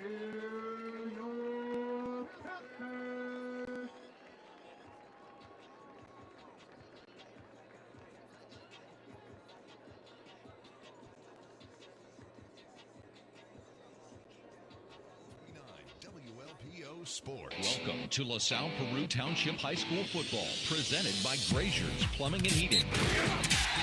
WLPO Sports. Welcome to LaSalle Peru Township High School football, presented by Grazier's Plumbing and Heating.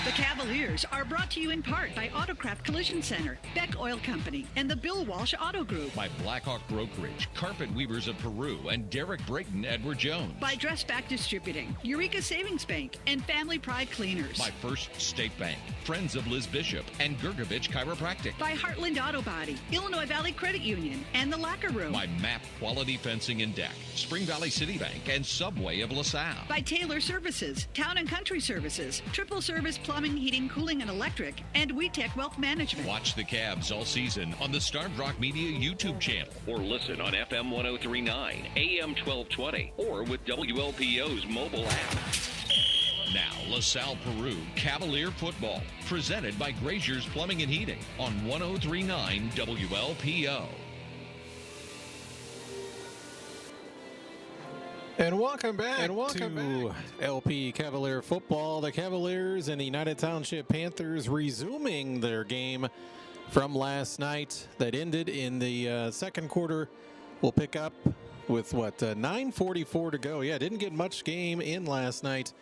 The Cavaliers are brought to you in part by Autocraft Collision Center, Beck Oil Company, and the Bill Walsh Auto Group. By Blackhawk Brokerage, Carpet Weavers of Peru, and Derek Brayton Edward Jones. By Dressback Distributing, Eureka Savings Bank, and Family Pride Cleaners. By First State Bank, Friends of Liz Bishop, and Gergovich Chiropractic. By Heartland Auto Body, Illinois Valley Credit Union, and the Locker Room. By MAP Quality Fencing and Deck, Spring Valley City Bank, and Subway of LaSalle. By Taylor Services, Town and Country Services, Triple Service Plumbing, Heating, Cooling, and Electric, and WeTech Wealth Management. Watch the Cavs all season on the Starved Rock Media YouTube channel, or listen on FM 1039, AM 1220, or with WLPO's mobile app. Now, LaSalle Peru Cavalier football, presented by Grazier's Plumbing and Heating on 1039 WLPO. And welcome back to LP Cavalier football. The Cavaliers and the United Township Panthers resuming their game from last night that ended in the second quarter. We'll pick up with, 9:44 to go. Yeah, didn't get much game in last night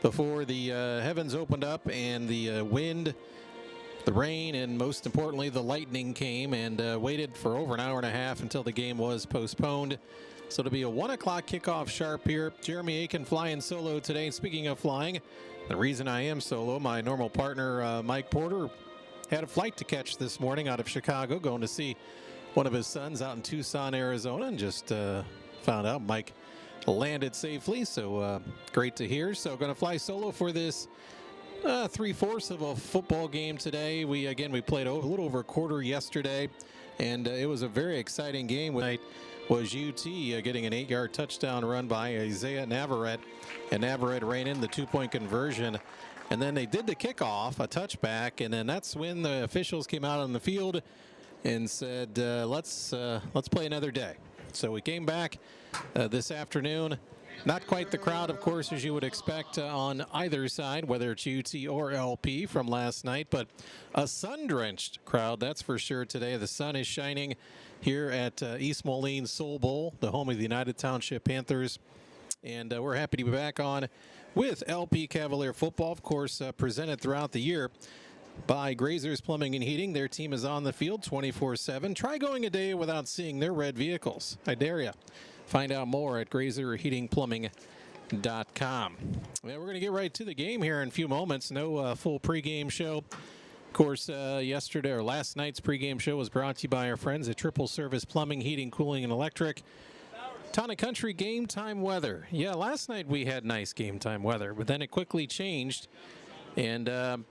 before the heavens opened up and the wind, the rain, and most importantly, the lightning came and waited for over an hour and a half until the game was postponed. So it'll be a 1 o'clock kickoff sharp here. Jeremy Aiken flying solo today. Speaking of flying, the reason I am solo, my normal partner, Mike Porter, had a flight to catch this morning out of Chicago, going to see one of his sons out in Tucson, Arizona, and just found out Mike landed safely. So great to hear. So going to fly solo for this 3/4 of a football game today. We played a little over a quarter yesterday, and it was a very exciting game. Tonight was UT getting an 8-yard touchdown run by Isaiah Navarrete, and Navarrete ran in the 2-point conversion, and then they did the kickoff, a touchback, and then that's when the officials came out on the field and said, let's play another day. So we came back this afternoon. Not quite the crowd, of course, as you would expect on either side, whether it's UT or LP from last night, but a sun-drenched crowd, that's for sure today. The sun is shining here at East Moline Soul Bowl, the home of the United Township Panthers, and we're happy to be back on with LP Cavalier football, of course, presented throughout the year by Grazier's Plumbing and Heating. Their team is on the field 24/7. Try going a day without seeing their red vehicles. I dare you. Find out more at grazierheatingplumbing.com. Well, we're going to get right to the game here in a few moments. No full pregame show. Of course, yesterday or last night's pregame show was brought to you by our friends at Triple Service Plumbing, Heating, Cooling, and Electric. Town and Country game time weather. Yeah, last night we had nice game time weather, but then it quickly changed. And I'm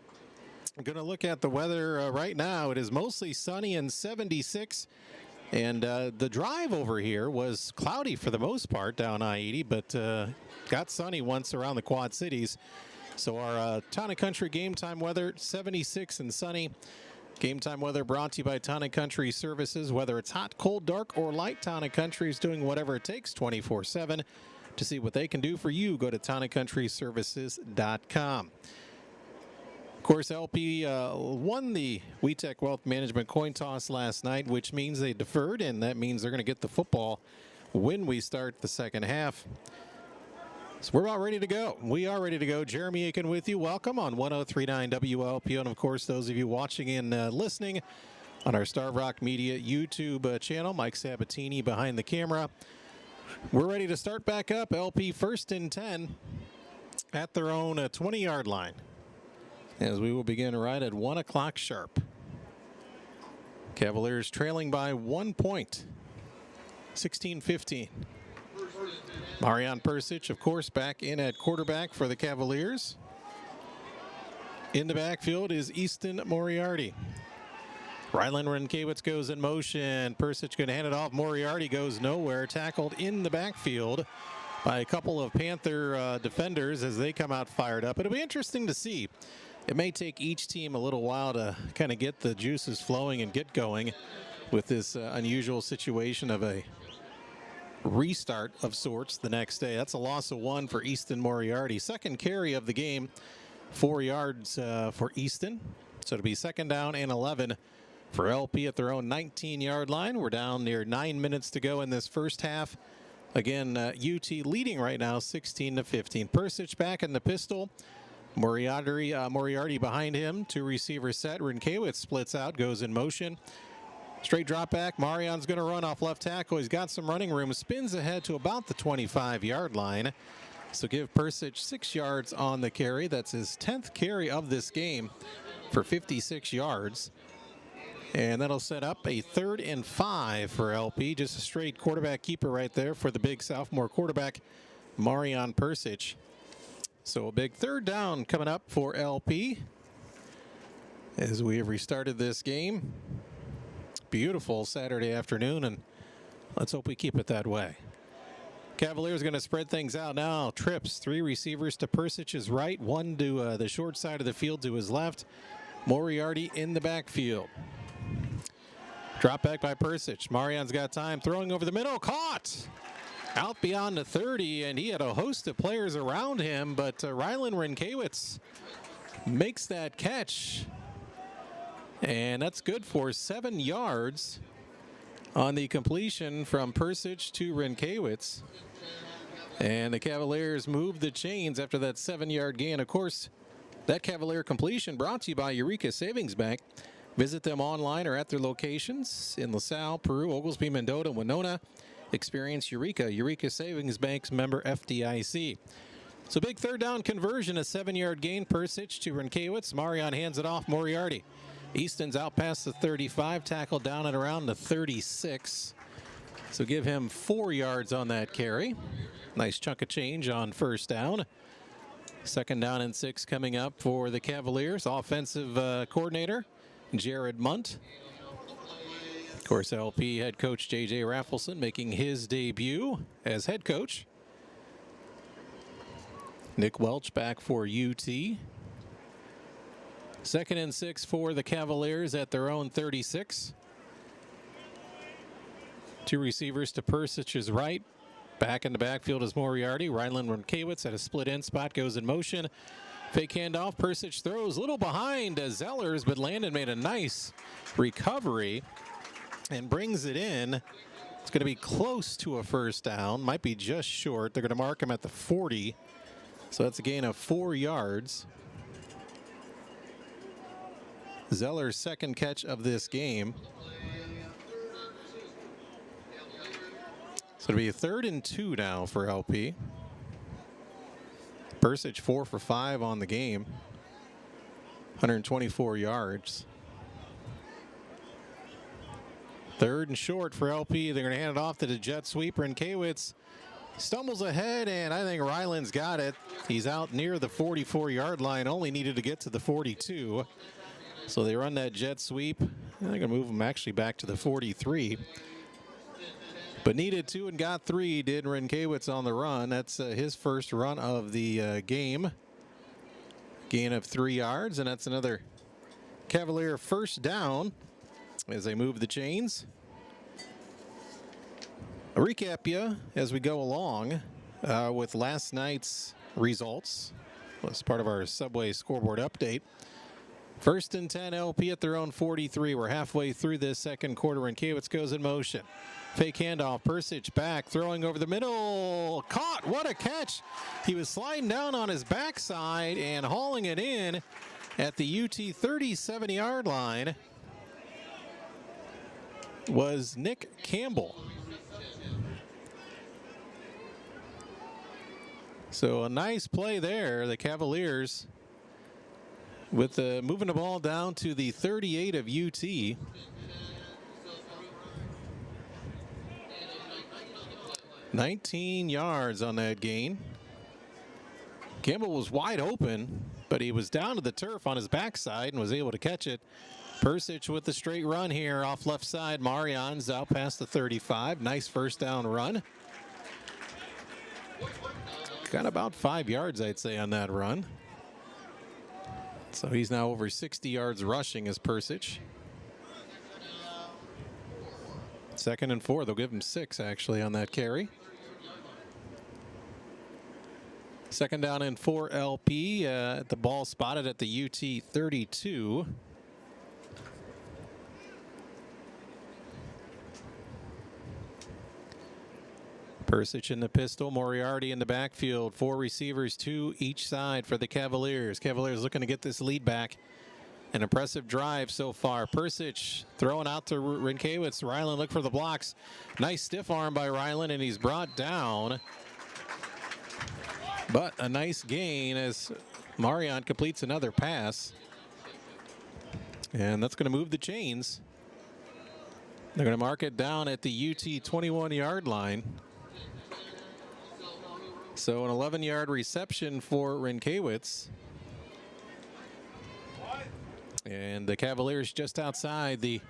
going to look at the weather right now. It is mostly sunny and 76. And the drive over here was cloudy for the most part down I-80, but got sunny once around the Quad Cities. So our Town and Country game time weather, 76 and sunny. Game time weather brought to you by Town and Country Services. Whether it's hot, cold, dark, or light, Town and Country is doing whatever it takes 24/7. To see what they can do for you, go to townandcountryservices.com. Of course, LP won the WeTech Wealth Management coin toss last night, which means they deferred, and that means they're going to get the football when we start the second half. So we're about ready to go. We are ready to go. Jeremy Aiken with you. Welcome on 1039 WLPO. And, of course, those of you watching and listening on our Starved Rock Media YouTube channel. Mike Sabatini behind the camera. We're ready to start back up. LP first and 10 at their own 20-yard line, as we will begin right at 1 o'clock sharp. Cavaliers trailing by 1 point, 16-15. Marian Persic, of course, back in at quarterback for the Cavaliers. In the backfield is Easton Moriarty. Rylan Renkiewicz goes in motion. Persic going to hand it off. Moriarty goes nowhere. Tackled in the backfield by a couple of Panther defenders as they come out fired up. It'll be interesting to see. It may take each team a little while to kind of get the juices flowing and get going. with this unusual situation of a restart of sorts the next day. That's a loss of 1 for Easton Moriarty. Second carry of the game, 4 yards for Easton. So it'll be second down and 11 for LP at their own 19-yard line. We're down near 9 minutes to go in this first half. Again, UT leading right now 16-15. Persich back in the pistol. Moriarty behind him. 2 receivers set. Rinkewitz splits out, goes in motion. Straight drop back. Marion's going to run off left tackle. He's got some running room. Spins ahead to about the 25-yard line. So give Persich 6 yards on the carry. That's his 10th carry of this game for 56 yards. And that'll set up a 3rd and 5 for LP. Just a straight quarterback keeper right there for the big sophomore quarterback, Marion Persich. So a big 3rd down coming up for LP as we have restarted this game. Beautiful Saturday afternoon, and let's hope we keep it that way. Cavaliers going to spread things out now. Trips, 3 receivers to Persich's right, 1 to the short side of the field to his left. Moriarty in the backfield. Drop back by Persich. Marion's got time, throwing over the middle, caught! Out beyond the 30, and he had a host of players around him, but Rylan Rinkewitz makes that catch. And that's good for 7 yards on the completion from Persich to Rinkewitz. And the Cavaliers move the chains after that 7-yard gain. Of course, that Cavalier completion brought to you by Eureka Savings Bank. Visit them online or at their locations in LaSalle, Peru, Oglesby, Mendota, Winona. Experience Eureka Savings Bank's member FDIC. So big 3rd down conversion, a 7-yard gain. Persich to Rinkewitz. Marion hands it off. Moriarty. Easton's out past the 35, tackled down at around the 36. So give him 4 yards on that carry. Nice chunk of change on 1st down. 2nd down and 6 coming up for the Cavaliers. Offensive coordinator, Jared Munt. Of course, LP head coach J.J. Raffleson making his debut as head coach. Nick Welch back for UT. 2nd and 6 for the Cavaliers at their own 36. 2 receivers to Persich's right. Back in the backfield is Moriarty. Rylan Rinkewitz at a split end spot, goes in motion. Fake handoff. Persich throws a little behind Zellers, but Landon made a nice recovery and brings it in. It's going to be close to a 1st down. Might be just short. They're going to mark him at the 40. So that's a gain of 4 yards. Zeller's 2nd catch of this game. So it'll be a 3rd and 2 now for LP. Persich 4 for 5 on the game. 124 yards. 3rd and short for LP. They're going to hand it off to the jet sweeper, and Rinkewitz stumbles ahead, and I think Ryland's got it. He's out near the 44-yard line, only needed to get to the 42. So they run that jet sweep. They're going to move him actually back to the 43. But needed 2 and got 3, did Rinkewitz on the run. That's his first run of the game. Gain of 3 yards, and that's another Cavalier 1st down as they move the chains. I'll recap you as we go along with last night's results. As part of our Subway scoreboard update. 1st and 10, LP at their own 43. We're halfway through this 2nd quarter. Rinkewitz goes in motion. Fake handoff. Persich back, throwing over the middle. Caught. What a catch. He was sliding down on his backside and hauling it in at the UT 37-yard line was Nick Campbell. So a nice play there. The Cavaliers with moving the ball down to the 38 of UT. $19 yards on that gain. Campbell was wide open, but he was down to the turf on his backside and was able to catch it. Persich with the straight run here off left side. Marion's out past the 35. Nice 1st down run. Got about 5 yards, I'd say, on that run. So he's now over 60 yards rushing as Persich. 2nd and 4. They'll give him 6 actually on that carry. 2nd down and 4 LP. The ball spotted at the UT 32. Persich in the pistol, Moriarty in the backfield. 4 receivers, 2 each side for the Cavaliers. Cavaliers looking to get this lead back. An impressive drive so far. Persich throwing out to Rinkewitz. Ryland look for the blocks. Nice stiff arm by Ryland, and he's brought down. But a nice gain as Marion completes another pass. And that's going to move the chains. They're going to mark it down at the UT 21-yard line. So an 11-yard reception for Rinkewitz. And the Cavaliers just outside the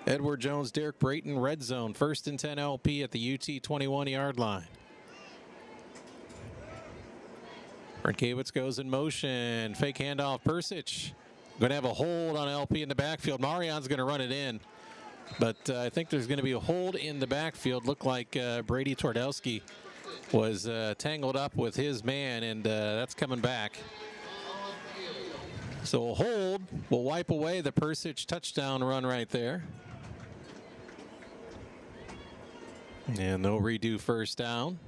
Edward Jones, Derek Brayton red zone. 1st and 10 LP at the UT 21-yard line. Rinkewitz goes in motion. Fake handoff. Persich going to have a hold on LP in the backfield. Marion's going to run it in. But I think there's going to be a hold in the backfield. Looked like Brady Twardowski was tangled up with his man, and that's coming back. So a hold will wipe away the Persich touchdown run right there. And they'll redo 1st down.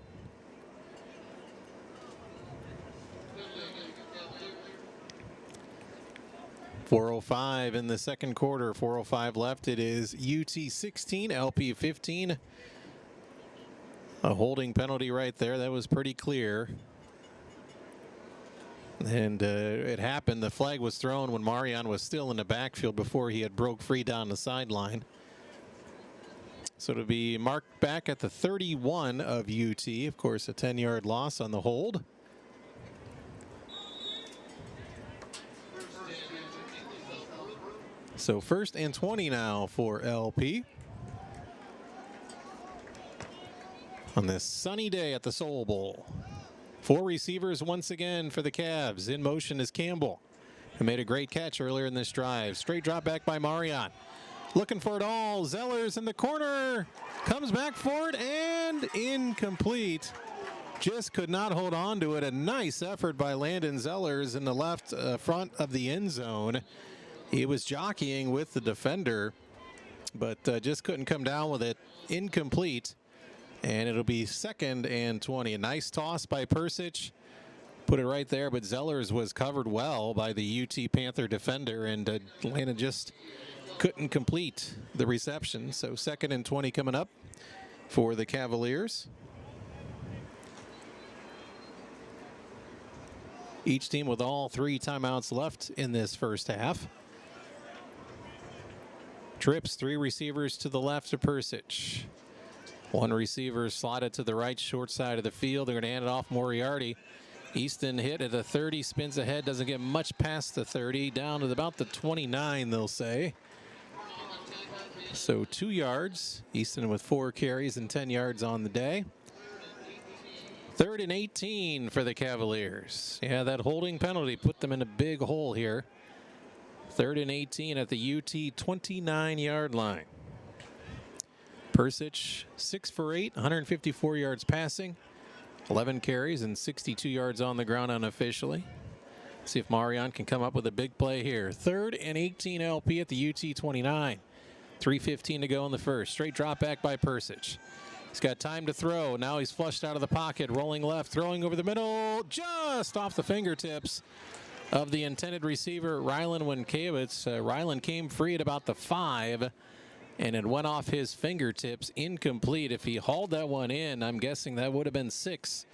.405 in the 2nd quarter, 4:05 left. It is UT 16, LP 15. A holding penalty right there. That was pretty clear. And it happened. The flag was thrown when Marion was still in the backfield before he had broke free down the sideline. So it'll be marked back at the 31 of UT. Of course, a 10-yard loss on the hold. So 1st and 20 now for LP. On this sunny day at the Soul Bowl. 4 receivers once again for the Cavs. In motion is Campbell, who made a great catch earlier in this drive. Straight drop back by Marion. Looking for it all. Zellers in the corner. Comes back for it and incomplete. Just could not hold on to it. A nice effort by Landon Zellers in the left front of the end zone. He was jockeying with the defender, but just couldn't come down with it. Incomplete. And it'll be 2nd and 20. A nice toss by Persich. Put it right there, but Zellers was covered well by the UT Panther defender, and Landon just couldn't complete the reception. So 2nd and 20 coming up for the Cavaliers. Each team with all 3 timeouts left in this first half. Trips, 3 receivers to the left of Persich. 1 receiver slotted to the right, short side of the field. They're going to hand it off Moriarty. Easton hit at the 30, spins ahead, doesn't get much past the 30, down to about the 29, they'll say. So 2 yards. Easton with 4 carries and 10 yards on the day. 3rd and 18 for the Cavaliers. Yeah, that holding penalty put them in a big hole here. 3rd and 18 at the UT 29-yard line. Persich 6 for 8, 154 yards passing, 11 carries and 62 yards on the ground unofficially. See if Marion can come up with a big play here. 3rd and 18 LP at the UT 29. 3:15 to go in the first. Straight drop back by Persich. He's got time to throw. Now he's flushed out of the pocket, rolling left, throwing over the middle, just off the fingertips of the intended receiver, Ryland Rinkewitz. Ryland came free at about the 5. And it went off his fingertips, incomplete. If he hauled that one in, I'm guessing that would have been 6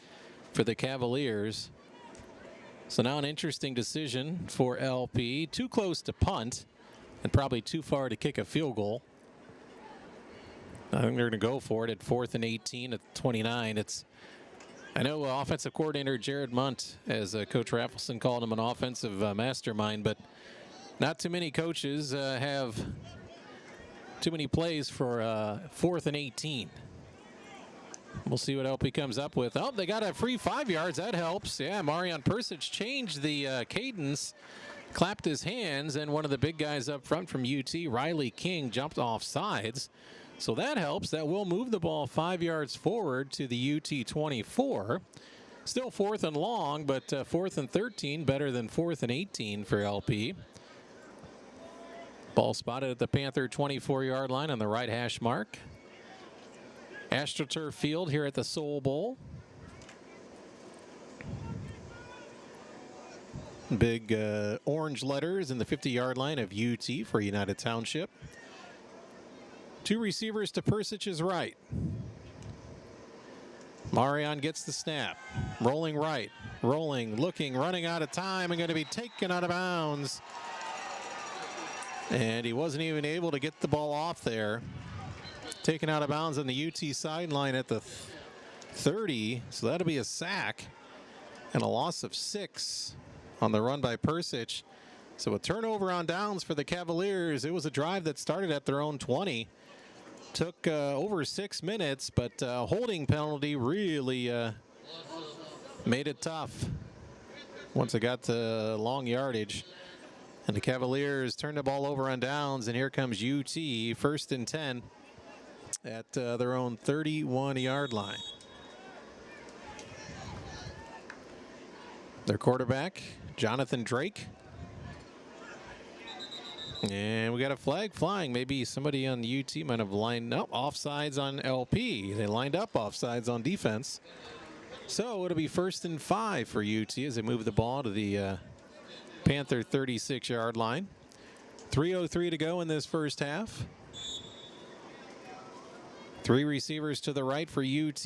for the Cavaliers. So now an interesting decision for LP. Too close to punt and probably too far to kick a field goal. I think they're going to go for it at 4th and 18 at 29. I know offensive coordinator Jared Munt, as Coach Raffleson called him, an offensive mastermind, but not too many coaches have too many plays for 4th and 18. We'll see what LP comes up with. Oh, they got a free 5 yards. That helps. Yeah, Marion Persich changed the cadence. clapped his hands, and one of the big guys up front from UT, Riley King, jumped off sides. So that helps. That will move the ball 5 yards forward to the UT 24. Still 4th and long, but 4th and 13, better than 4th and 18 for LP. Ball spotted at the Panther 24-yard line on the right hash mark. AstroTurf Field here at the Soul Bowl. Big orange letters in the 50-yard line of UT for United Township. 2 receivers to Persic's right. Marion gets the snap. Rolling right. Rolling, looking, running out of time, and going to be taken out of bounds. And he wasn't even able to get the ball off there. Taken out of bounds on the UT sideline at the 30. So that'll be a sack and a loss of 6 on the run by Persic. So a turnover on downs for the Cavaliers. It was a drive that started at their own 20. Took over 6 minutes, but holding penalty really made it tough once it got to long yardage. And the Cavaliers turned the ball over on downs, and here comes UT, 1st and 10 at their own 31-yard line. Their quarterback, Jonathan Drake. And we got a flag flying. Maybe somebody on the UT might have lined up offsides on LP. They lined up offsides on defense. So it'll be 1st and 5 for UT as they move the ball to the Panther 36-yard line. 3:03 to go in this first half. 3 receivers to the right for UT.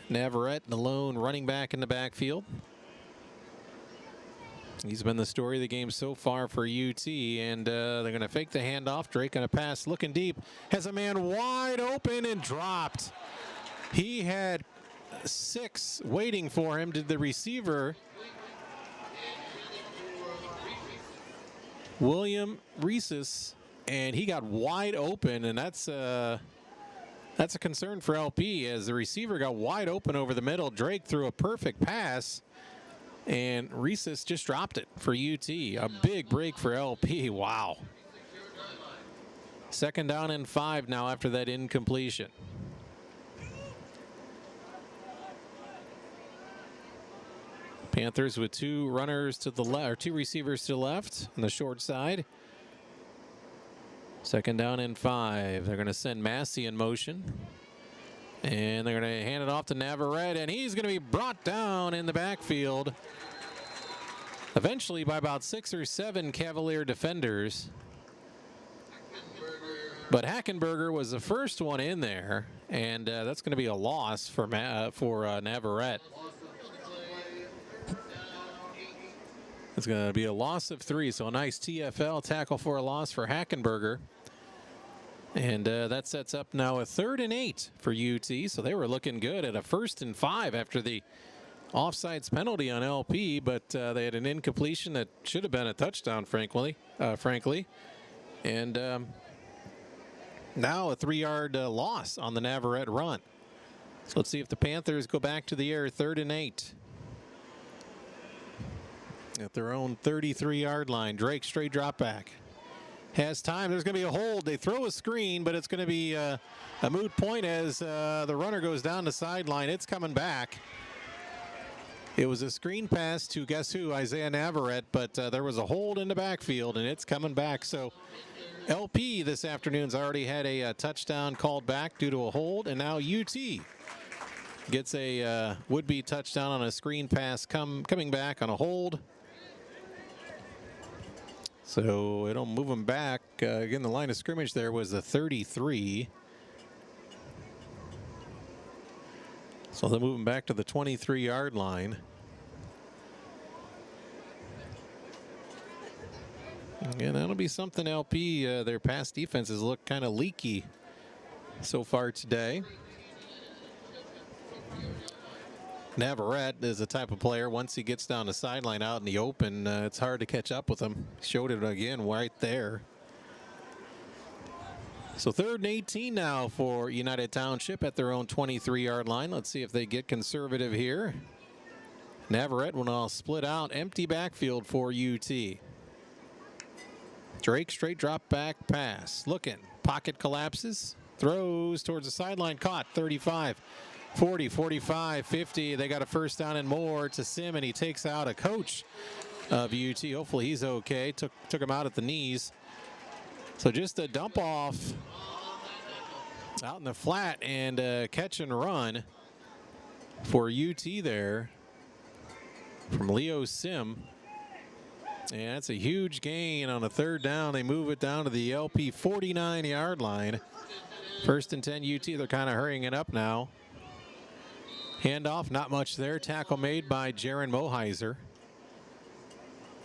Navarrete, the lone running back in the backfield. He's been the story of the game so far for UT, and they're going to fake the handoff. Drake on a pass, looking deep, has a man wide open and dropped. He had 6 waiting for him. Did the receiver, William Reeses, and he got wide open, and that's a concern for LP as the receiver got wide open over the middle. Drake threw a perfect pass, and Reeses just dropped it for UT. A big break for LP. Wow. 2nd down and 5 now after that incompletion. Panthers with 2 runners to the left, or 2 receivers to the left on the short side. 2nd down and 5. They're going to send Massey in motion. And they're going to hand it off to Navarrete, and he's going to be brought down in the backfield eventually by about 6 or 7 Cavalier defenders. But Hackenberger was the first one in there, and that's going to be a loss for Navarrete. It's going to be a loss of 3, so a nice TFL, tackle for a loss for Hackenberger. And that sets up now a 3rd and 8 for UT. So they were looking good at a 1st and 5 after the offsides penalty on LP, but they had an incompletion that should have been a touchdown, frankly. And now a 3-yard loss on the Navarrete run. So let's see if the Panthers go back to the air, 3rd and 8. At their own 33-yard line. Drake straight drop back. Has time. There's going to be a hold. They throw a screen, but it's going to be a moot point as the runner goes down the sideline. It's coming back. It was a screen pass to guess who? Isaiah Navarrete, but there was a hold in the backfield, and it's coming back. So LP this afternoon's already had a touchdown called back due to a hold, and now UT gets a would-be touchdown on a screen pass coming back on a hold. So it'll move them back. Again, the line of scrimmage there was the 33. So they'll move them back to the 23-yard line. And that'll be something LP, their pass defenses look kind of leaky so far today. Navarrete is the type of player, once he gets down the sideline out in the open, it's hard to catch up with him. Showed it again right there. So 3rd and 18 now for United Township at their own 23-yard line. Let's see if they get conservative here. Navarrete will now split out, empty backfield for UT. Drake straight drop back pass. Looking. Pocket collapses. Throws towards the sideline. Caught. 35, 40, 45, 50. They got a first down and more to Sim, and he takes out a coach of UT. Hopefully he's okay. Took him out at the knees. So just a dump off out in the flat and catch and run for UT there from Leo Sim. And that's a huge gain on a third down. They move it down to the LP 49-yard line. First and 10 UT. They're kind of hurrying it up now. Handoff, not much there. Tackle made by Jaron Moheiser.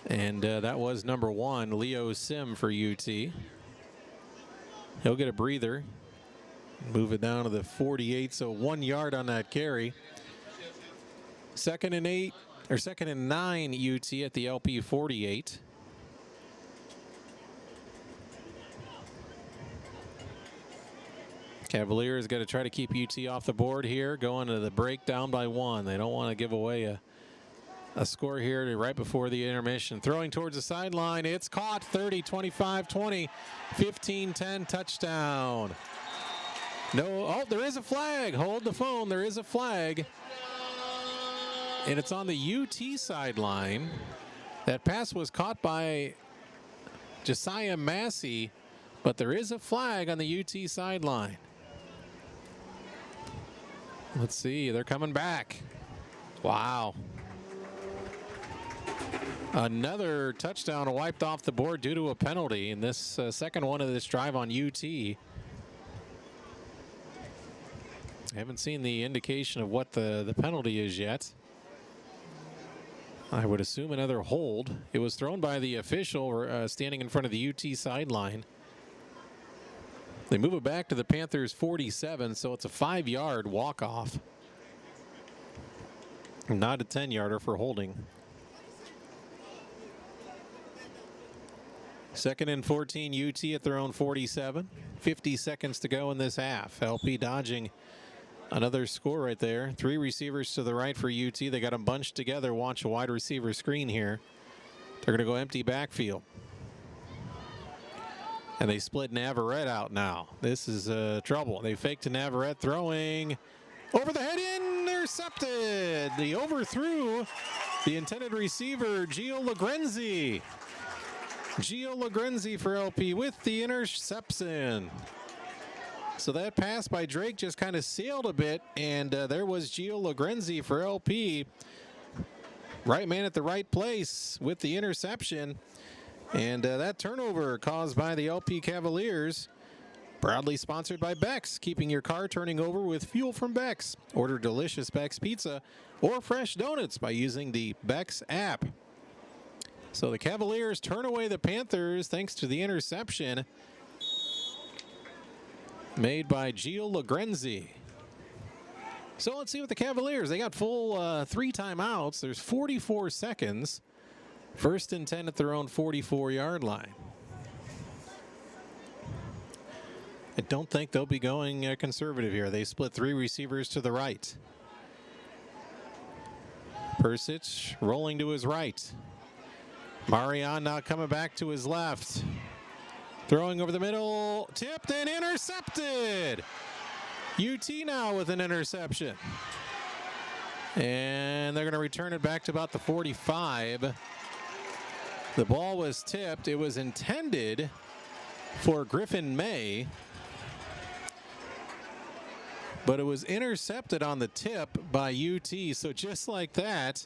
And that was number 1, Leo Sim for UT. He'll get a breather. Move it down to the 48, so 1 yard on that carry. Second and 9 UT at the LP 48. Cavaliers got to try to keep UT off the board here, going to the break down by 1. They don't want to give away a score here right before the intermission. Throwing towards the sideline. It's caught. 30, 25, 20, 15, 10, touchdown. No, oh, there is a flag. Hold the phone. There is a flag. And it's on the UT sideline. That pass was caught by Josiah Massey, but there is a flag on the UT sideline. Let's see, they're coming back. Wow. Another touchdown wiped off the board due to a penalty in this second one of this drive on UT. I haven't seen the indication of what the penalty is yet. I would assume another hold. It was thrown by the official standing in front of the UT sideline. They move it back to the Panthers 47, so it's a 5-yard walk-off. Not a 10-yarder for holding. Second and 14, UT at their own 47. 50 seconds to go in this half. LP dodging another score right there. 3 receivers to the right for UT. They got them bunched together. Watch a wide receiver screen here. They're going to go empty backfield. And they split Navarrete out now. This is trouble. They fake to Navarrete, throwing over the head, intercepted. They overthrew the intended receiver, Gio Lagrenzi. Gio Lagrenzi for LP with the interception. So that pass by Drake just kind of sailed a bit, and there was Gio Lagrenzi for LP. Right man at the right place with the interception. And that turnover caused by the LP Cavaliers. Proudly sponsored by Beck's, keeping your car turning over with fuel from Beck's. Order delicious Beck's pizza or fresh donuts by using the Beck's app. So the Cavaliers turn away the Panthers thanks to the interception made by Gio Lagrenzi. So let's see what the Cavaliers, they got full 3 timeouts. There's 44 seconds. First and 10 at their own 44-yard line. I don't think they'll be going conservative here. They split 3 receivers to the right. Persic rolling to his right. Marion now coming back to his left. Throwing over the middle, tipped and intercepted. UT now with an interception. And they're going to return it back to about the 45. The ball was tipped. It was intended for Griffin May, but it was intercepted on the tip by UT. So just like that,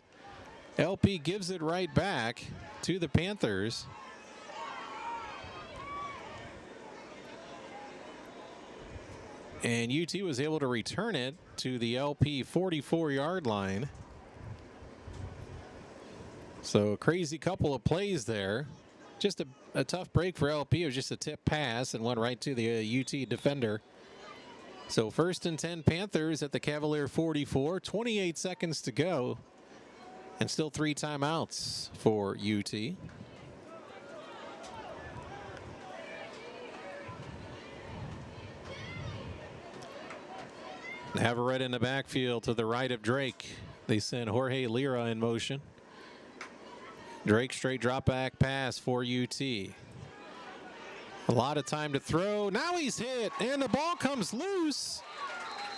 LP gives it right back to the Panthers. And UT was able to return it to the LP 44-yard line. So a crazy couple of plays there. Just a tough break for LP. It was just a tip pass and went right to the UT defender. So first and 10 Panthers at the Cavalier 44. 28 seconds to go. And still 3 timeouts for UT. Navarrete in the backfield to the right of Drake. They send Jorge Lira in motion. Drake straight drop back pass for UT. A lot of time to throw. Now he's hit, and the ball comes loose.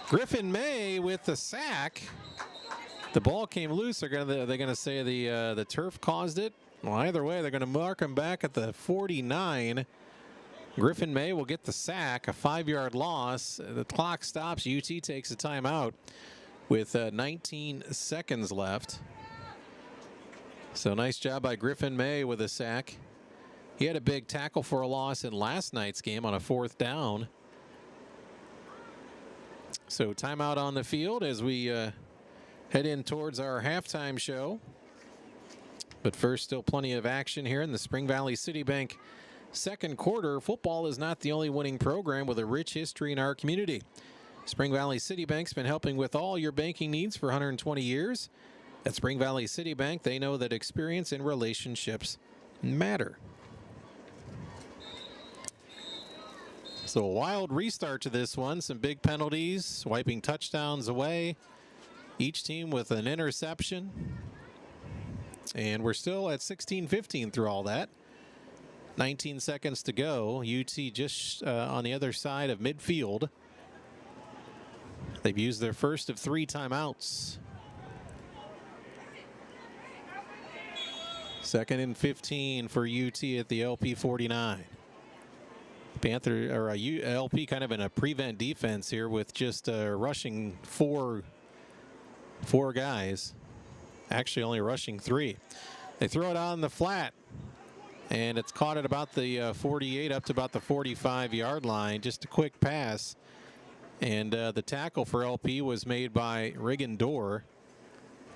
Griffin May with the sack. The ball came loose. They're gonna say the turf caused it. Well, either way, they're gonna mark him back at the 49. Griffin May will get the sack, a 5-yard loss. The clock stops. UT takes a timeout with 19 seconds left. So nice job by Griffin May with a sack. He had a big tackle for a loss in last night's game on a 4th down. So timeout on the field as we head in towards our halftime show. But first, still plenty of action here in the Spring Valley City Bank second quarter. Football is not the only winning program with a rich history in our community. Spring Valley City Bank's been helping with all your banking needs for 120 years. At Spring Valley City Bank, they know that experience and relationships matter. So a wild restart to this one. Some big penalties, wiping touchdowns away. Each team with an interception. And we're still at 16-15 through all that. 19 seconds to go. UT just on the other side of midfield. They've used their first of 3 timeouts. 2nd and 15 for UT at the LP 49. LP kind of in a prevent defense here with just rushing four guys. Actually only rushing 3. They throw it on the flat, and it's caught at about the 48 up to about the 45-yard line. Just a quick pass, and the tackle for LP was made by Reagan Dorr.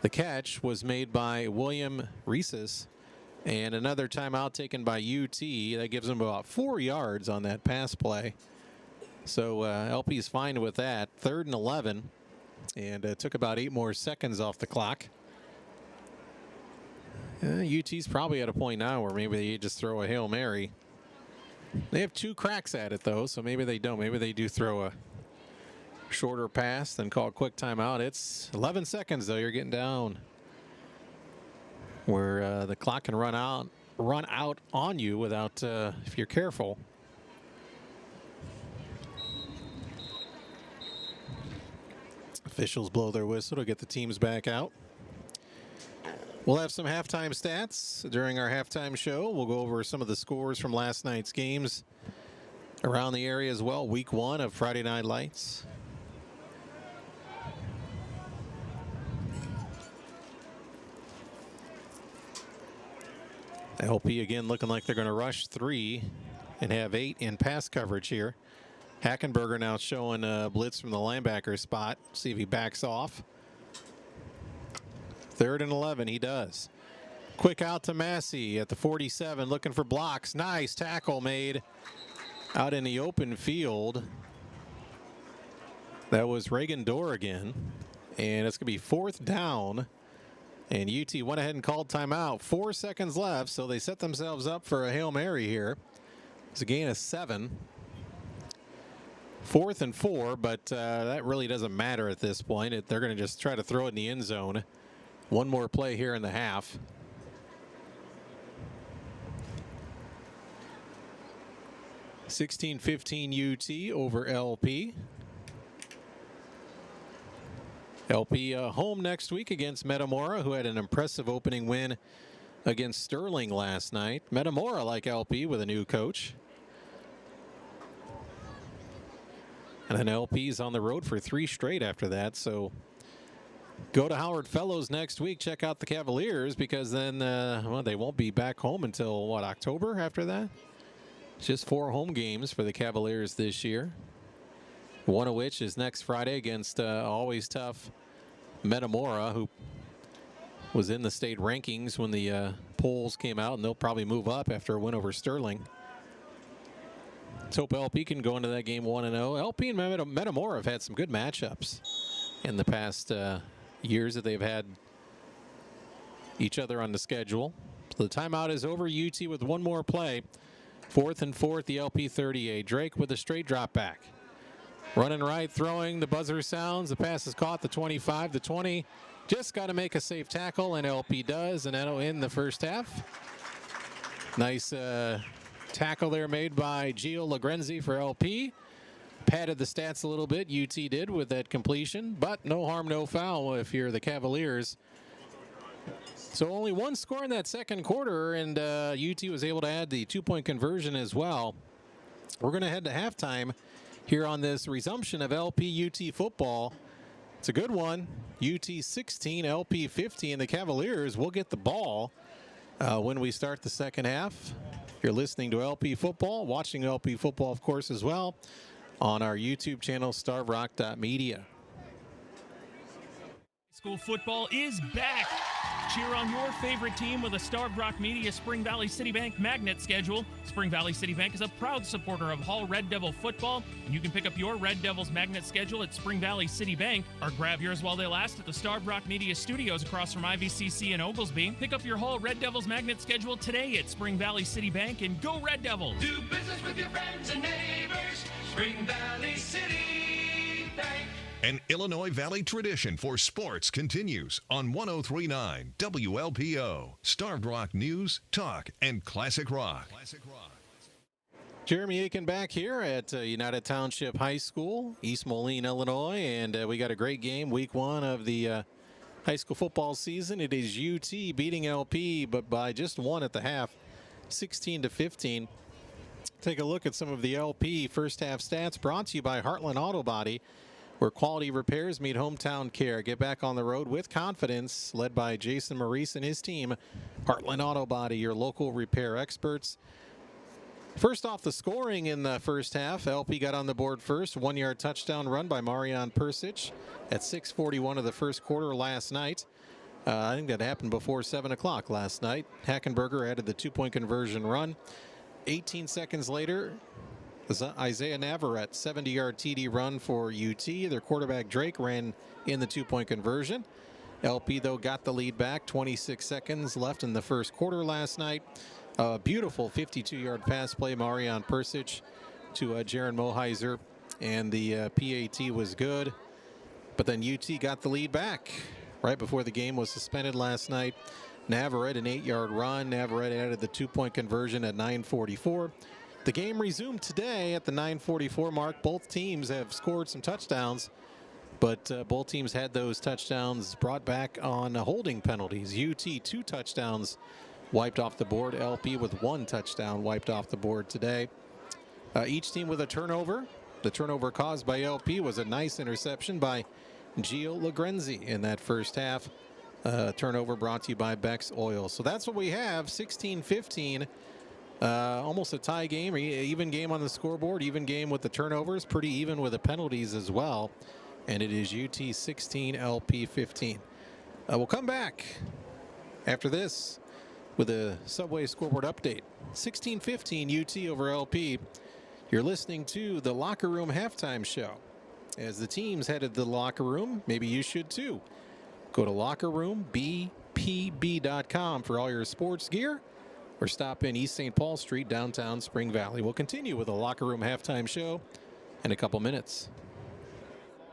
The catch was made by William Reeses. And another timeout taken by UT. That gives them about 4 yards on that pass play. So LP's fine with that. 3rd and 11. And it took about 8 more seconds off the clock. UT's probably at a point now where maybe they just throw a Hail Mary. They have 2 cracks at it, though, so maybe they don't. Maybe they do throw a shorter pass, then call a quick timeout. It's 11 seconds, though. You're getting down where the clock can run out on you without if you're careful. Officials blow their whistle to get the teams back out. We'll have some halftime stats during our halftime show. We'll go over some of the scores from last night's games around the area as well. Week 1 of Friday Night Lights. LP again looking like they're going to rush 3 and have 8 in pass coverage here. Hackenberger now showing a blitz from the linebacker spot. See if he backs off. 3rd and 11, he does. Quick out to Massey at the 47, looking for blocks. Nice tackle made out in the open field. That was Reagan Dorr again. And it's going to be 4th down. And UT went ahead and called timeout. 4 seconds left, so they set themselves up for a Hail Mary here. It's a gain of 7. 4th and 4, but that really doesn't matter at this point. They're going to just try to throw it in the end zone. One more play here in the half. (16-15) UT over LP. LP home next week against Metamora, who had an impressive opening win against Sterling last night. Metamora, like LP, with a new coach. And then LP's on the road for 3 straight after that. So go to Howard Fellows next week. Check out the Cavaliers, because then well, they won't be back home until, what, October after that? Just 4 home games for the Cavaliers this year. One of which is next Friday against always tough Metamora, who was in the state rankings when the polls came out, and they'll probably move up after a win over Sterling. Let's hope LP can go into that game 1-0. LP and Metamora have had some good matchups in the past years that they've had each other on the schedule. So the timeout is over. UT with 1 more play. 4th and 4 at the LP 38. Drake with a straight drop back. Running right, throwing, the buzzer sounds, the pass is caught, the 25, the 20. Just got to make a safe tackle, and LP does, and that'll end the first half. Nice Tackle there made by Gio Lagrenzi for LP. Padded the stats a little bit, UT did, with that completion, but no harm, no foul if you're the Cavaliers. So only one score in that second quarter, and UT was able to add the two-point conversion as well. We're going to head to halftime here on this resumption of LP-UT football. It's a good one. UT 16, LP 15. The Cavaliers will get the ball when we start the second half. You're listening to LP football, watching LP football, of course, as well, on our YouTube channel, starvrock.media. School football is back. Cheer on your favorite team with a Starved Rock Media Spring Valley City Bank magnet schedule. Spring Valley City Bank is a proud supporter of Hall Red Devil football, and you can pick up your Red Devils magnet schedule at Spring Valley City Bank, or grab yours while they last at the Starved Rock Media Studios across from IVCC in Oglesby. Pick up your Hall Red Devils magnet schedule today at Spring Valley City Bank, and go Red Devils! Do business with your friends and neighbors. Spring Valley City Bank. An Illinois Valley tradition for sports continues on 103.9 WLPO. Starved Rock News, Talk, and Classic Rock. Jeremy Aiken back here at United Township High School, East Moline, Illinois, and we got a great game, week one of the high school football season. It is UT beating LP, but by just one at the half, 16-15. Take a look at some of the LP first half stats brought to you by Heartland Auto Body, where quality repairs meet hometown care. Get back on the road with confidence, led by Jason Maurice and his team. Heartland Auto Body, your local repair experts. First off, the scoring in the first half. LP got on the board first. 1-yard touchdown run by Marion Persic at 6:41 of the first quarter last night. I think that happened before 7 o'clock last night. Hackenberger added the two-point conversion run. 18 seconds later, Isaiah Navarrete, 70-yard TD run for UT. Their quarterback Drake ran in the two-point conversion. LP, though, got the lead back. 26 seconds left in the first quarter last night. A beautiful 52-yard pass play, Marion Persic to Jaron Moheiser, and the PAT was good. But then UT got the lead back right before the game was suspended last night. Navarrete, an 8-yard run. Navarrete added the two-point conversion at 9:44. The game resumed today at the 9:44 mark. Both teams have scored some touchdowns, but both teams had those touchdowns brought back on holding penalties. UT 2 touchdowns wiped off the board. LP with 1 touchdown wiped off the board today. Each team with a turnover. The turnover caused by LP was a nice interception by Gio Lagrenzi in that first half. Turnover brought to you by Beck's Oil. So that's what we have, 16-15. Almost a tie game, or even game on the scoreboard, even game with the turnovers, pretty even with the penalties as well. And it is UT 16, LP 15. We'll come back after this with a Subway scoreboard update. 16-15 UT over LP. You're listening to the Locker Room Halftime Show. As the teams headed to the locker room, maybe you should too. Go to lockerroombpb.com for all your sports gear, or stop in East St. Paul Street, downtown Spring Valley. We'll continue with the Locker Room Halftime Show in a couple minutes.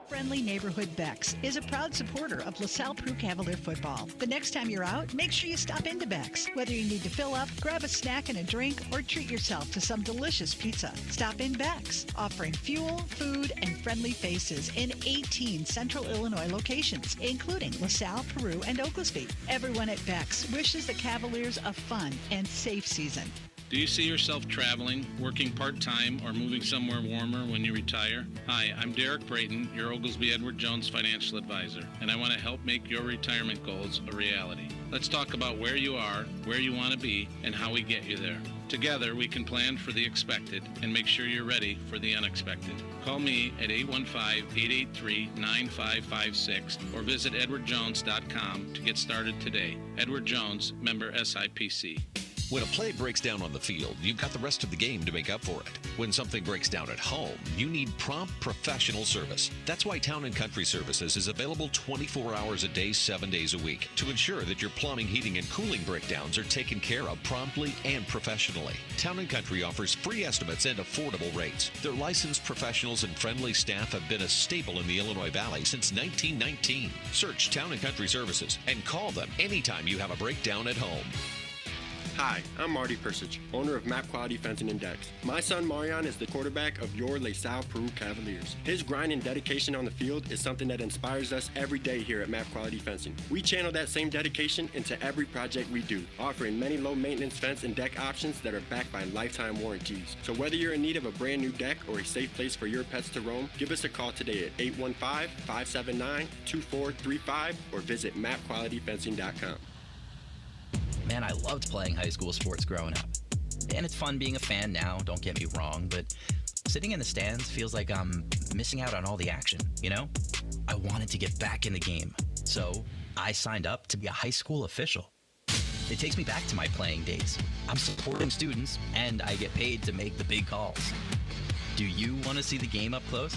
Friendly Neighborhood Beck's is a proud supporter of LaSalle Peru Cavalier football. The next time you're out, make sure you stop into Beck's. Whether you need to fill up, grab a snack and a drink, or treat yourself to some delicious pizza, stop in Beck's, offering fuel, food, and friendly faces in 18 Central Illinois locations, including LaSalle, Peru, and Oglesby. Everyone at Beck's wishes the Cavaliers a fun and safe season. Do you see yourself traveling, working part-time, or moving somewhere warmer when you retire? Hi, I'm Derek Brayton, your Oglesby Edward Jones financial advisor, and I want to help make your retirement goals a reality. Let's talk about where you are, where you want to be, and how we get you there. Together, we can plan for the expected and make sure you're ready for the unexpected. Call me at 815-883-9556 or visit edwardjones.com to get started today. Edward Jones, member SIPC. When a play breaks down on the field, you've got the rest of the game to make up for it. When something breaks down at home, you need prompt professional service. That's why Town & Country Services is available 24 hours a day, 7 days a week to ensure that your plumbing, heating, and cooling breakdowns are taken care of promptly and professionally. Town & Country offers free estimates and affordable rates. Their licensed professionals and friendly staff have been a staple in the Illinois Valley since 1919. Search Town & Country Services and call them anytime you have a breakdown at home. Hi, I'm Marty Persich, owner of Map Quality Fencing and Decks. My son Marion is the quarterback of your LaSalle Peru Cavaliers. His grind and dedication on the field is something that inspires us every day here at Map Quality Fencing. We channel that same dedication into every project we do, offering many low-maintenance fence and deck options that are backed by lifetime warranties. So whether you're in need of a brand new deck or a safe place for your pets to roam, give us a call today at 815-579-2435 or visit mapqualityfencing.com. Man, I loved playing high school sports growing up. And it's fun being a fan now, don't get me wrong, but sitting in the stands feels like I'm missing out on all the action, you know? I wanted to get back in the game, so I signed up to be a high school official. It takes me back to my playing days. I'm supporting students, and I get paid to make the big calls. Do you want to see the game up close?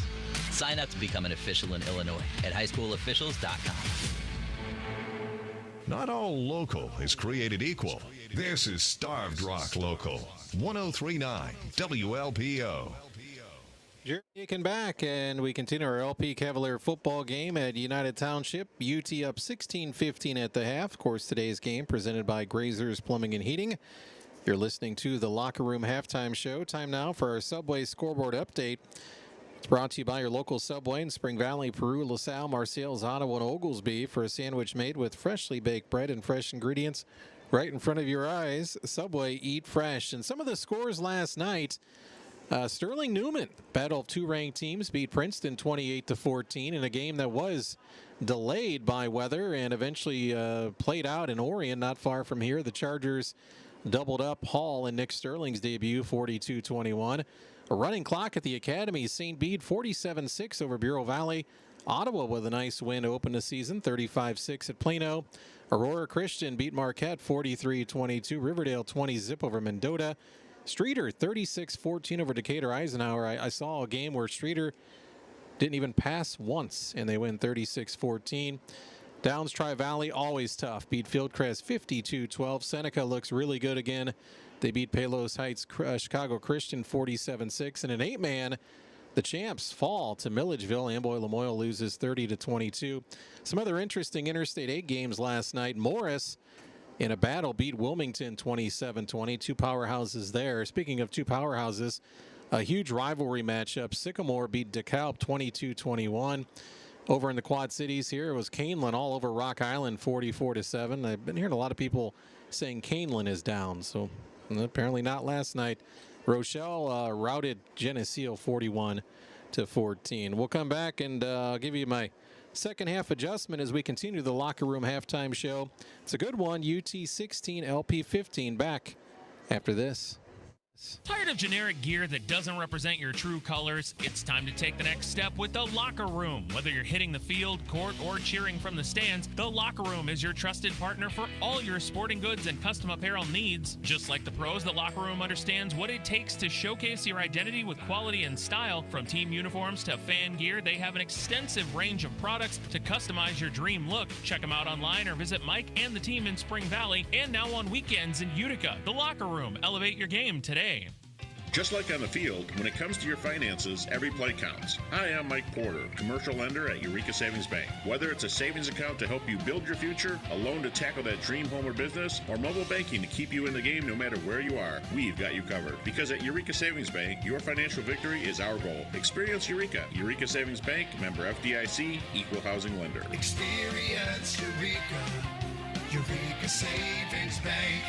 Sign up to become an official in Illinois at highschoolofficials.com. Not all local is created equal. This is Starved Rock Local, 103.9 WLPO. Jerry Aiken back, and we continue our LP Cavalier football game at United Township. UT up 16-15 at the half. Of course, today's game presented by Grazer's Plumbing and Heating. You're listening to the Locker Room Halftime Show. Time now for our Subway scoreboard update. It's brought to you by your local Subway in Spring Valley, Peru, LaSalle, Marseilles, Ottawa, and Oglesby for a sandwich made with freshly baked bread and fresh ingredients right in front of your eyes. Subway, eat fresh. And some of the scores last night, Sterling Newman, battle of two ranked teams, beat Princeton 28-14 in a game that was delayed by weather and eventually played out in Orion, not far from here. The Chargers doubled up Hall in Nick Sterling's debut, 42-21. A running clock at the Academy. St. Bede 47-6 over Bureau Valley. Ottawa with a nice win to open the season, 35-6 at Plano. Aurora Christian beat Marquette 43-22. Riverdale 20-zip over Mendota. Streeter 36-14 over Decatur Eisenhower. I saw a game where Streeter didn't even pass once, and they win 36-14. Downs Tri-Valley, always tough. Beat Fieldcrest 52-12. Seneca looks really good again. They beat Palos Heights Chicago Christian 47-6. And an 8-man, the champs fall to Milledgeville. Amboy Lamoille loses 30-22. Some other interesting Interstate 8 games last night. Morris, in a battle, beat Wilmington 27-20. Two powerhouses there. Speaking of two powerhouses, a huge rivalry matchup. Sycamore beat DeKalb 22-21. Over in the Quad Cities here, it was Canelan all over Rock Island 44-7. I've been hearing a lot of people saying Canelan is down, so apparently not last night. Rochelle routed Geneseo 41-14. We'll come back and give you my second half adjustment as we continue the Locker Room Halftime Show. It's a good one. UT 16, LP 15. Back after this. Tired of generic gear that doesn't represent your true colors? It's time to take the next step with the Locker Room. Whether you're hitting the field, court, or cheering from the stands, the Locker Room is your trusted partner for all your sporting goods and custom apparel needs. Just like the pros, the Locker Room understands what it takes to showcase your identity with quality and style. From team uniforms to fan gear, they have an extensive range of products to customize your dream look. Check them out online or visit Mike and the team in Spring Valley, and now on weekends in Utica. The Locker Room. Elevate your game today. Just like on the field, when it comes to your finances, every play counts. Hi, I'm Mike Porter, commercial lender at Eureka Savings Bank. Whether it's a savings account to help you build your future, a loan to tackle that dream home or business, or mobile banking to keep you in the game no matter where you are, we've got you covered. Because at Eureka Savings Bank, your financial victory is our goal. Experience Eureka. Eureka Savings Bank, member FDIC, equal housing lender. Experience Eureka. Eureka Savings Bank.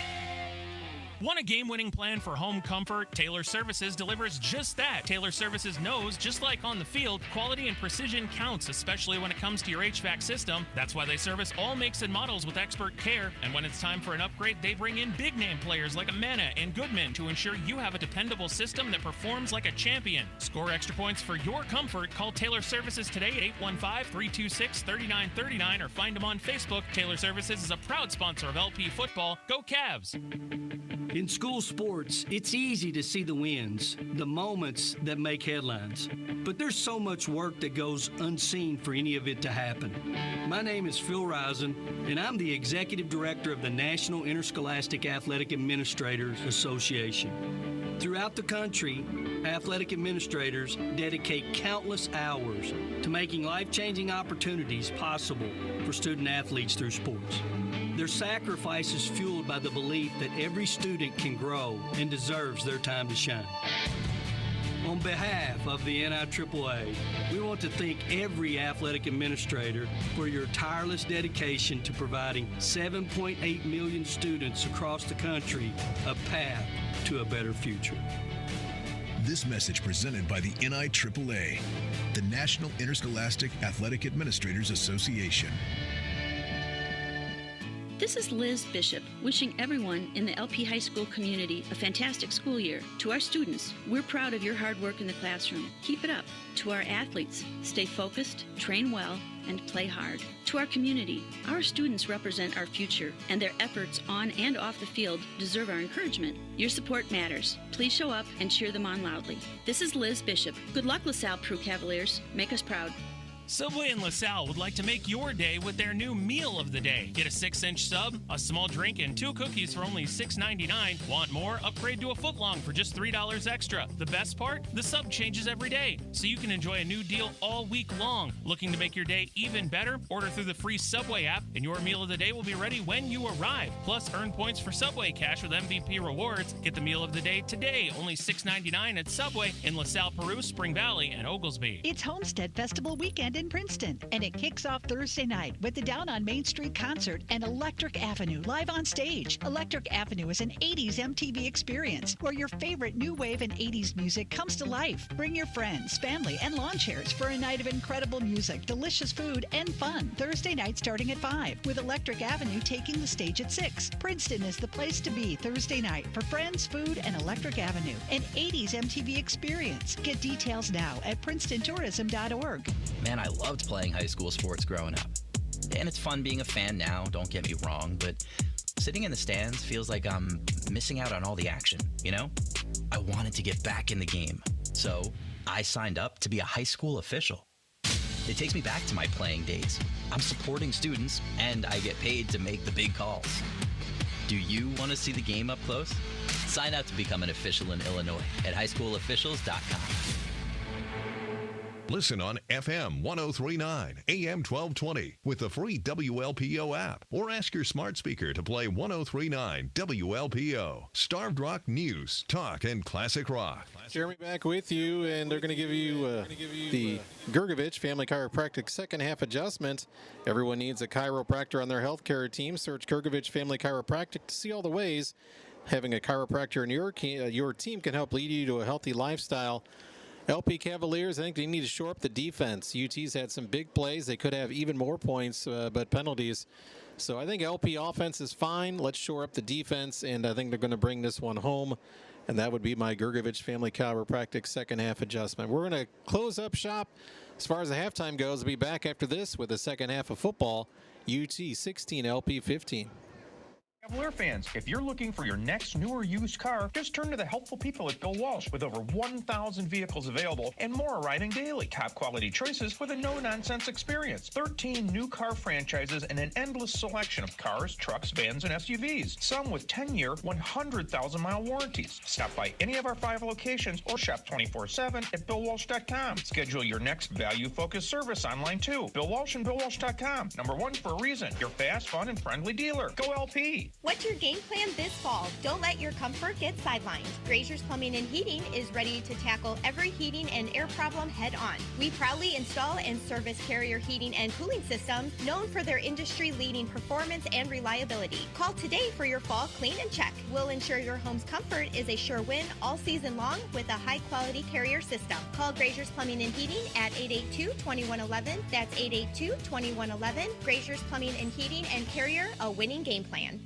Want a game-winning plan for home comfort? Taylor Services delivers just that. Taylor Services knows, just like on the field, quality and precision counts, especially when it comes to your HVAC system. That's why they service all makes and models with expert care. And when it's time for an upgrade, they bring in big-name players like Amana and Goodman to ensure you have a dependable system that performs like a champion. Score extra points for your comfort. Call Taylor Services today at 815-326-3939 or find them on Facebook. Taylor Services is a proud sponsor of LP Football. Go Cavs! In school sports, it's easy to see the wins, the moments that make headlines. But there's so much work that goes unseen for any of it to happen. My name is Phil Risen, and I'm the Executive Director of the National Interscholastic Athletic Administrators Association. Throughout the country, athletic administrators dedicate countless hours to making life-changing opportunities possible for student athletes through sports. Their sacrifice is fueled by the belief that every student can grow and deserves their time to shine. On behalf of the NIAAA, we want to thank every athletic administrator for your tireless dedication to providing 7.8 million students across the country a path to a better future. This message presented by the NIAAA, the National Interscholastic Athletic Administrators Association. This is Liz Bishop, wishing everyone in the LP High School community a fantastic school year. To our students, we're proud of your hard work in the classroom. Keep it up. To our athletes, stay focused, train well, and play hard. To our community, our students represent our future, and their efforts on and off the field deserve our encouragement. Your support matters. Please show up and cheer them on loudly. This is Liz Bishop. Good luck, LaSalle Prue Cavaliers. Make us proud. Subway in LaSalle would like to make your day with their new Meal of the Day. Get a 6-inch sub, a small drink, and 2 cookies for only $6.99. Want more? Upgrade to a footlong for just $3 extra. The best part? The sub changes every day, so you can enjoy a new deal all week long. Looking to make your day even better? Order through the free Subway app, and your Meal of the Day will be ready when you arrive. Plus, earn points for Subway Cash with MVP rewards. Get the Meal of the Day today, only $6.99 at Subway in LaSalle, Peru, Spring Valley, and Oglesby. It's Homestead Festival weekend in Princeton, and it kicks off Thursday night with the Down on Main Street concert and Electric Avenue live on stage. Electric Avenue is an 80s MTV experience where your favorite new wave and 80s music comes to life. Bring your friends, family, and lawn chairs for a night of incredible music, delicious food, and fun. Thursday night starting at 5, with Electric Avenue taking the stage at 6. Princeton is the place to be Thursday night for friends, food, and Electric Avenue, an 80s MTV experience. Get details now at princetontourism.org. Man, I loved playing high school sports growing up. And it's fun being a fan now, don't get me wrong, but sitting in the stands feels like I'm missing out on all the action, you know? I wanted to get back in the game, so I signed up to be a high school official. It takes me back to my playing days. I'm supporting students, and I get paid to make the big calls. Do you want to see the game up close? Sign up to become an official in Illinois at highschoolofficials.com. Listen on FM 1039, AM 1220 with the free WLPO app, or ask your smart speaker to play 1039 WLPO. Starved Rock News, Talk, and Classic Rock. Jeremy back with you, and they're going to give you the Gergovich Family Chiropractic second half adjustment. Everyone needs a chiropractor on their healthcare team. Search Gergovich Family Chiropractic to see all the ways having a chiropractor in your team can help lead you to a healthy lifestyle. LP Cavaliers, I think they need to shore up the defense. UT's had some big plays. They could have even more points, but penalties. So I think LP offense is fine. Let's shore up the defense, and I think they're going to bring this one home. And that would be my Gergovich Family Chiropractic second half adjustment. We're going to close up shop as far as the halftime goes. We'll be back after this with the second half of football. UT 16, LP 15. Cavalier fans, if you're looking for your next new or used car, just turn to the helpful people at Bill Walsh with over 1,000 vehicles available and more arriving daily. Top quality choices with a no-nonsense experience. 13 new car franchises and an endless selection of cars, trucks, vans, and SUVs. Some with 10-year, 100,000-mile warranties. Stop by any of our 5 locations or shop 24/7 at BillWalsh.com. Schedule your next value-focused service online too. Bill Walsh and BillWalsh.com. Number 1 for a reason. Your fast, fun, and friendly dealer. Go LP. What's your game plan this fall? Don't let your comfort get sidelined. Grazier's Plumbing and Heating is ready to tackle every heating and air problem head on. We proudly install and service Carrier heating and cooling systems known for their industry-leading performance and reliability. Call today for your fall clean and check. We'll ensure your home's comfort is a sure win all season long with a high-quality Carrier system. Call Grazier's Plumbing and Heating at 882-2111. That's 882-2111. Grazier's Plumbing and Heating and Carrier, a winning game plan.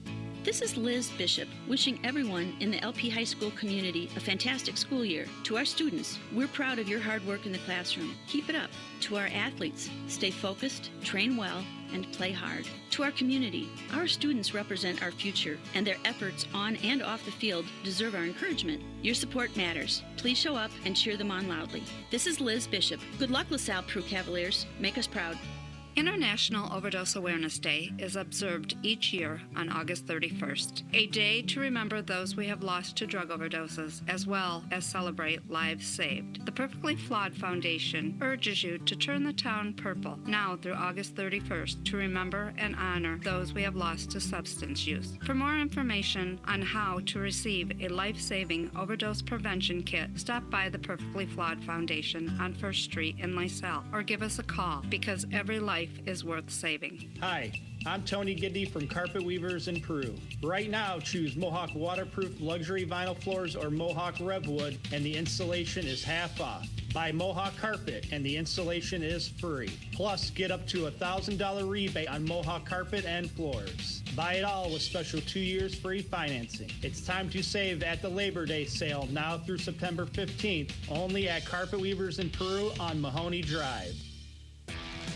This is Liz Bishop, wishing everyone in the LP High School community a fantastic school year. To our students, we're proud of your hard work in the classroom. Keep it up. To our athletes, stay focused, train well, and play hard. To our community, our students represent our future, and their efforts on and off the field deserve our encouragement. Your support matters. Please show up and cheer them on loudly. This is Liz Bishop. Good luck, LaSalle Prue Cavaliers. Make us proud. International Overdose Awareness Day is observed each year on August 31st, a day to remember those we have lost to drug overdoses, as well as celebrate lives saved. The Perfectly Flawed Foundation urges you to turn the town purple now through August 31st to remember and honor those we have lost to substance use. For more information on how to receive a life-saving overdose prevention kit, stop by the Perfectly Flawed Foundation on 1st Street in Lysell or give us a call, because every life is worth saving. Hi, I'm Tony Giddy from Carpet Weavers in Peru. Right now, choose Mohawk waterproof luxury vinyl floors or Mohawk Revwood, and the installation is half off. Buy Mohawk carpet and the installation is free. Plus, get up to a $1,000 rebate on Mohawk carpet and floors. Buy it all with special 2 years free financing. It's time to save at the Labor Day sale now through September 15th, only at Carpet Weavers in Peru on Mahoney Drive.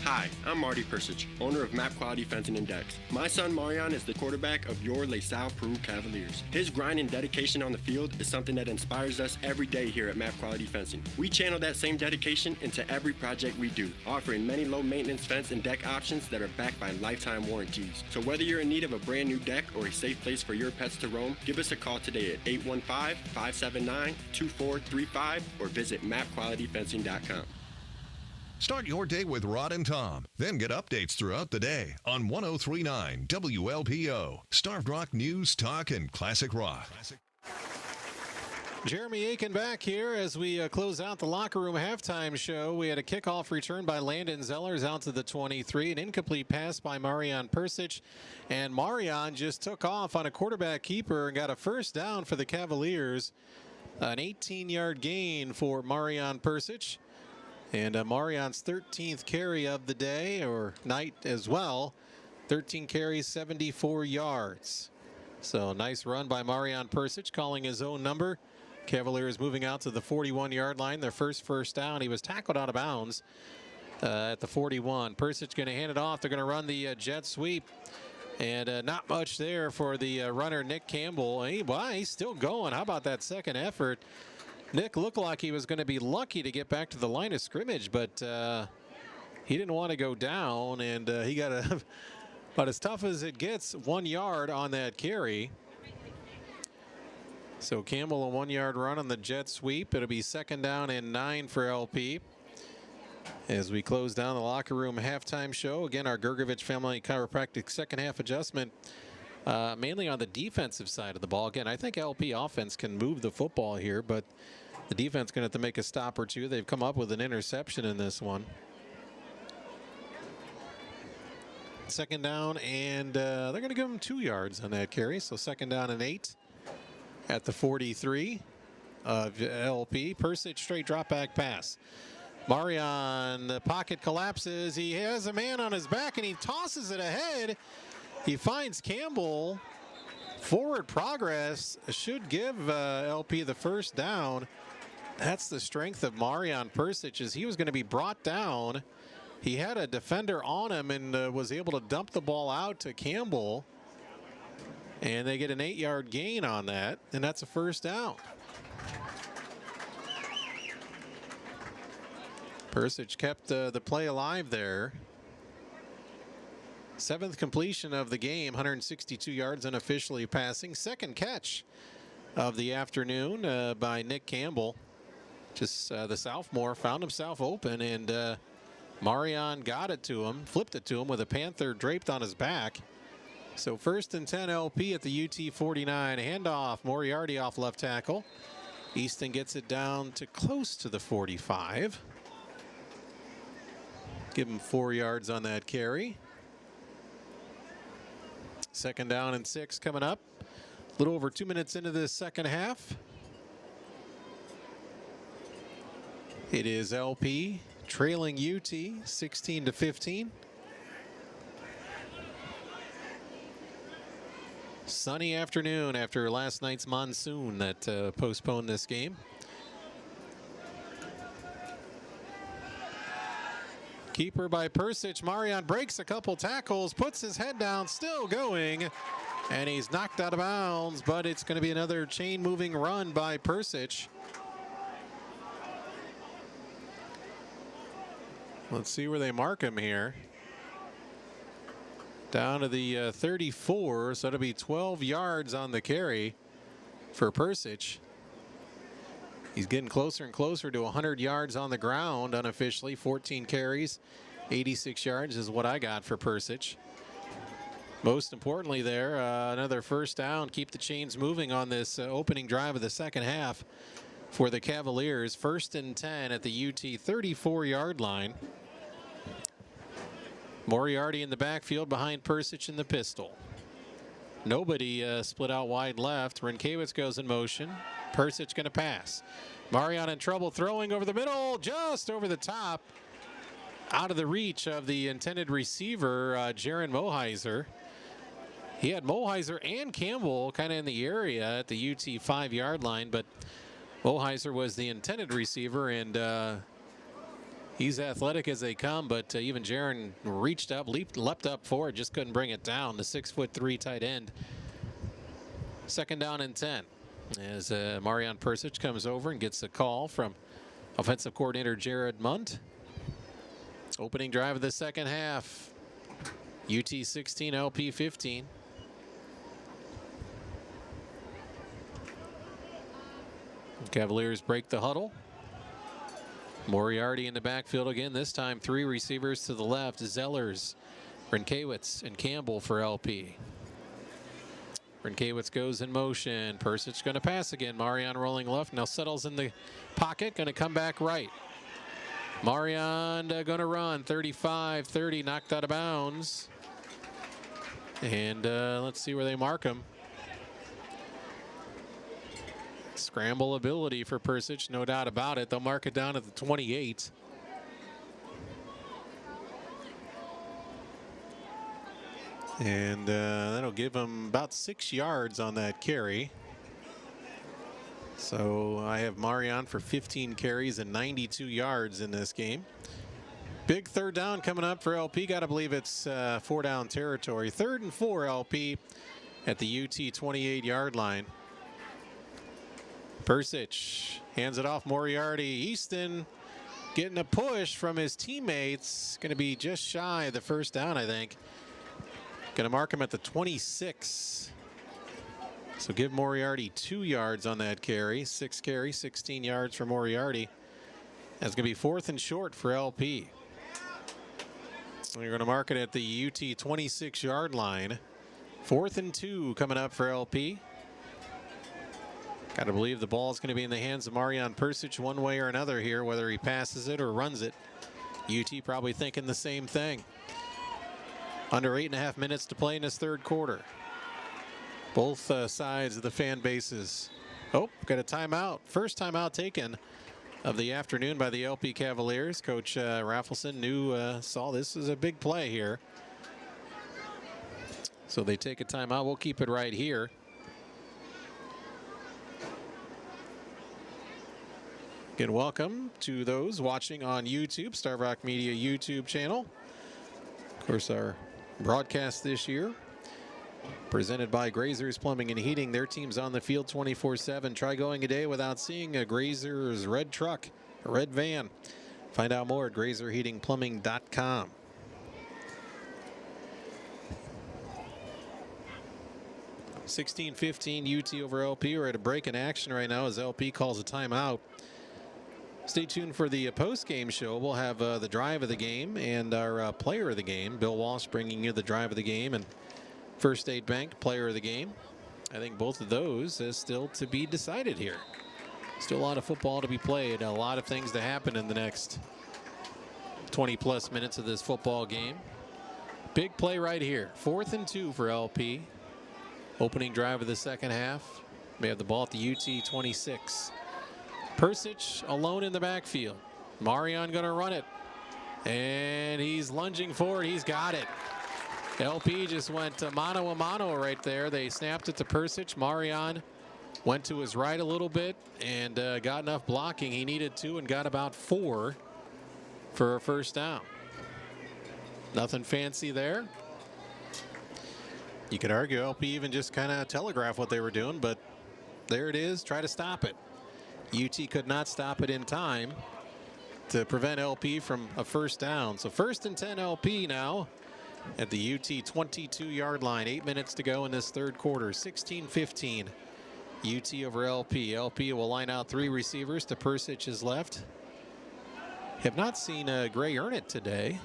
Hi, I'm Marty Persich, owner of Map Quality Fencing and Decks. My son Marion is the quarterback of your LaSalle Peru Cavaliers. His grind and dedication on the field is something that inspires us every day here at Map Quality Fencing. We channel that same dedication into every project we do, offering many low-maintenance fence and deck options that are backed by lifetime warranties. So whether you're in need of a brand new deck or a safe place for your pets to roam, give us a call today at 815-579-2435 or visit mapqualityfencing.com. Start your day with Rod and Tom. Then get updates throughout the day on 103.9 WLPO. Starved Rock News, Talk, and Classic Rock. Jeremy Aiken back here as we close out the locker room halftime show. We had a kickoff return by Landon Zellers out to the 23. An incomplete pass by Marion Persich. And Marion just took off on a quarterback keeper and got a first down for the Cavaliers. An 18-yard gain for Marion Persich. And Marion's 13th carry of the day, or night as well. 13 carries, 74 yards. So nice run by Marion Persich, calling his own number. Cavaliers moving out to the 41-yard line. Their first down. He was tackled out of bounds at the 41. Persich going to hand it off. They're going to run the jet sweep. And not much there for the runner, Nick Campbell. He's still going. How about that second effort? Nick looked like he was going to be lucky to get back to the line of scrimmage, but he didn't want to go down, and he got about as tough as it gets, 1 yard on that carry. So Campbell, a 1 yard run on the jet sweep. It'll be 2nd down and 9 for LP. As we close down the locker room halftime show, again, our Gergovich Family Chiropractic second half adjustment. Mainly on the defensive side of the ball. Again, I think LP offense can move the football here, but the defense going to have to make a stop or two. They've come up with an interception in this one. 2nd down, and they're going to give them 2 yards on that carry. So 2nd down and 8 at the 43 of LP. Persich straight drop back pass. Marion, the pocket collapses. He has a man on his back, and he tosses it ahead. He finds Campbell. Forward progress should give LP the first down. That's the strength of Marion Persich, as he was going to be brought down. He had a defender on him and was able to dump the ball out to Campbell. And they get an 8-yard gain on that, and that's a first down. Persich kept the play alive there. 7th completion of the game, 162 yards unofficially passing. 2nd catch of the afternoon by Nick Campbell. Just the sophomore found himself open, and Marion got it to him, flipped it to him with a Panther draped on his back. So 1st and 10 LP at the UT 49. Handoff, Moriarty off left tackle. Easton gets it down to close to the 45. Give him 4 yards on that carry. 2nd down and 6 coming up. A little over 2 minutes into this second half. It is LP trailing UT 16-15. Sunny afternoon after last night's monsoon that postponed this game. Keeper by Persich. Marion breaks a couple tackles, puts his head down, still going, and he's knocked out of bounds, but it's going to be another chain-moving run by Persich. Let's see where they mark him here. Down to the 34, so it'll be 12 yards on the carry for Persich. He's getting closer and closer to 100 yards on the ground unofficially. 14 carries, 86 yards is what I got for Persich. Most importantly there, another first down. Keep the chains moving on this opening drive of the second half for the Cavaliers. 1st and 10 at the UT 34-yard line. Moriarty in the backfield behind Persich in the pistol. Nobody split out wide left. Renkiewicz goes in motion. Persich going to pass. Marion in trouble throwing over the middle, just over the top. Out of the reach of the intended receiver, Jaron Moheiser. He had Moheiser and Campbell kind of in the area at the UT 5-yard line, but Moheiser was the intended receiver, and he's athletic as they come, but even Jaron reached up, leapt up for it, just couldn't bring it down. The 6'3" tight end. 2nd down and 10 as Marion Persich comes over and gets a call from offensive coordinator Jared Munt. Opening drive of the second half. UT 16, LP 15. Cavaliers break the huddle. Moriarty in the backfield again, this time 3 receivers to the left. Zellers, Renkiewicz, and Campbell for LP. Renkiewicz goes in motion. Persich going to pass again. Marion rolling left, now settles in the pocket, going to come back right. Marion going to run, 35-30, knocked out of bounds. And let's see where they mark him. Scramble ability for Persich, no doubt about it. They'll mark it down at the 28. And that'll give him about 6 yards on that carry. So I have Marion for 15 carries and 92 yards in this game. Big 3rd down coming up for LP. Got to believe it's 4-down territory. 3rd and 4 LP at the UT 28-yard line. Persich hands it off. Moriarty. Easton getting a push from his teammates. Going to be just shy of the 1st down, I think. Going to mark him at the 26. So give Moriarty 2 yards on that carry. 6 carry, 16 yards for Moriarty. That's going to be 4th and short for LP. So you're going to mark it at the UT 26-yard line. 4th and 2 coming up for LP. Got to believe the ball is going to be in the hands of Marion Persich one way or another here, whether he passes it or runs it. UT probably thinking the same thing. Under 8.5 minutes to play in this 3rd quarter. Both sides of the fan bases. Oh, got a timeout. First timeout taken of the afternoon by the LP Cavaliers. Coach Raffleson saw this as a big play here. So they take a timeout. We'll keep it right here. Again, welcome to those watching on YouTube, Star Rock Media YouTube channel. Of course, our broadcast this year presented by Grazer's Plumbing and Heating. Their team's on the field 24/7. Try going a day without seeing a Grazer's red truck, a red van. Find out more at grazerheatingplumbing.com. (16-15) UT over LP. We're at a break in action right now as LP calls a timeout. Stay tuned for the post-game show. We'll have the drive of the game and our player of the game. Bill Walsh bringing you the drive of the game and First State Bank player of the game. I think both of those is still to be decided here. Still a lot of football to be played. A lot of things to happen in the next 20-plus minutes of this football game. Big play right here. 4th and 2 for LP. Opening drive of the second half. They have the ball at the UT 26. Persich alone in the backfield. Marion going to run it. And he's lunging forward. He's got it. LP just went mano a mano right there. They snapped it to Persich. Marion went to his right a little bit and got enough blocking he needed to and got about 4 for a 1st down. Nothing fancy there. You could argue LP even just kind of telegraphed what they were doing, but there it is. Try to stop it. UT could not stop it in time to prevent LP from a 1st down. So 1st and 10 LP now at the UT 22-yard line. 8 minutes to go in this third quarter. 16-15. UT over LP. LP will line out 3 receivers to Persic's left. Have not seen Gray earn it today.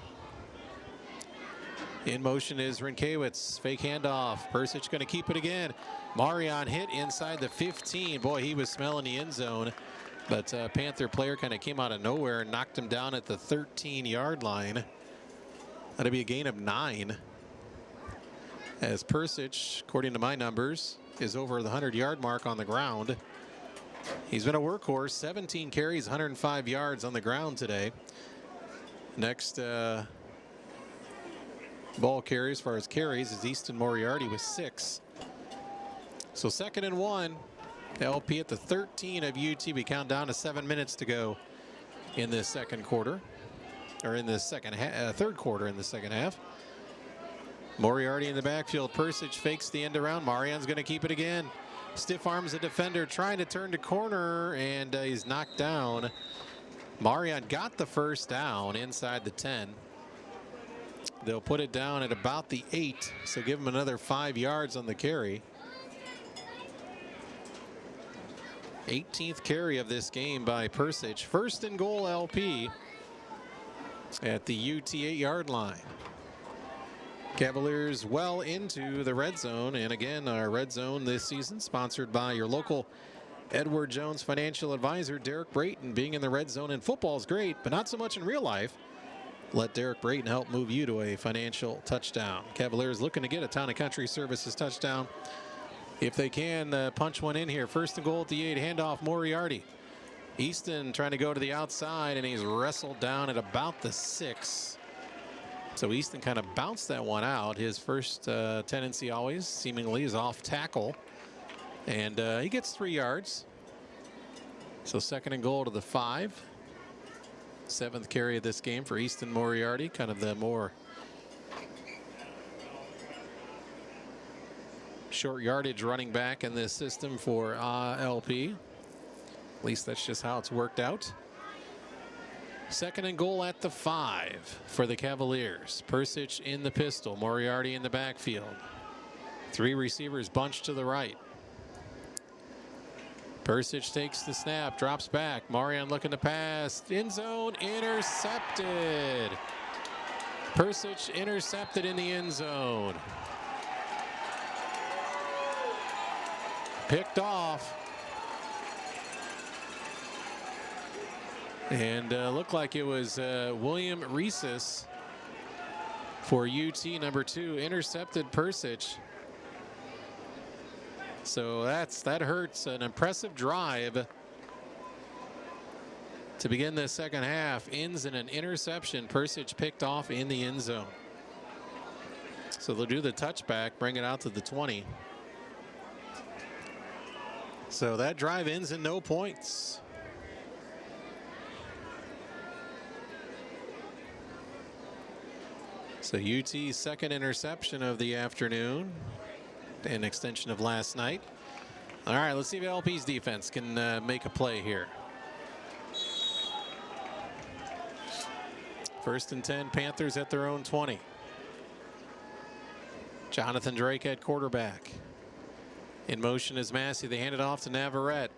In motion is Rinkewitz. Fake handoff. Persic going to keep it again. Marion hit inside the 15. Boy, he was smelling the end zone. But Panther player kind of came out of nowhere and knocked him down at the 13-yard line. That'll be a gain of 9. As Persic, according to my numbers, is over the 100-yard mark on the ground. He's been a workhorse. 17 carries, 105 yards on the ground today. Next ball carry as far as carries is Easton Moriarty with 6. So 2nd and 1. LP at the 13 of UT. We count down to 7 minutes to go in this second quarter, or in this third quarter in the second half. Moriarty in the backfield. Persic fakes the end around. Marion's going to keep it again. Stiff arms a defender trying to turn to corner, and he's knocked down. Marion got the first down inside the 10. They'll put it down at about the 8, so give him another 5 yards on the carry. 18th carry of this game by Persic. 1st and goal LP at the UT 8-yard line. Cavaliers well into the red zone, and again, our red zone this season sponsored by your local Edward Jones financial advisor, Derek Brayton. Being in the red zone in football is great, but not so much in real life. Let Derek Brayton help move you to a financial touchdown. Cavaliers looking to get a Town and Country Services touchdown. If they can punch one in here. 1st and goal at the 8. Handoff Moriarty. Easton trying to go to the outside, and he's wrestled down at about the 6. So Easton kind of bounced that one out. His first tendency always seemingly is off tackle. And he gets 3 yards. So 2nd and goal to the 5. 7th carry of this game for Easton Moriarty. Kind of the more short yardage running back in this system for LP. At least that's just how it's worked out. 2nd and goal at the 5 for the Cavaliers. Persic in the pistol. Moriarty in the backfield. 3 receivers bunched to the right. Persic takes the snap, drops back. Marion looking to pass. End zone, intercepted. Persic intercepted in the end zone. Picked off. And looked like it was William Reeses for UT, number 2, intercepted Persic. So that hurts. An impressive drive to begin the second half ends in an interception. Persic picked off in the end zone. So they'll do the touchback, bring it out to the 20. So that drive ends in no points. So UT's 2nd interception of the afternoon, an extension of last night. All right, let's see if LP's defense can make a play here. 1st and 10, Panthers at their own 20. Jonathan Drake at quarterback. In motion is Massey. They hand it off to Navarrete.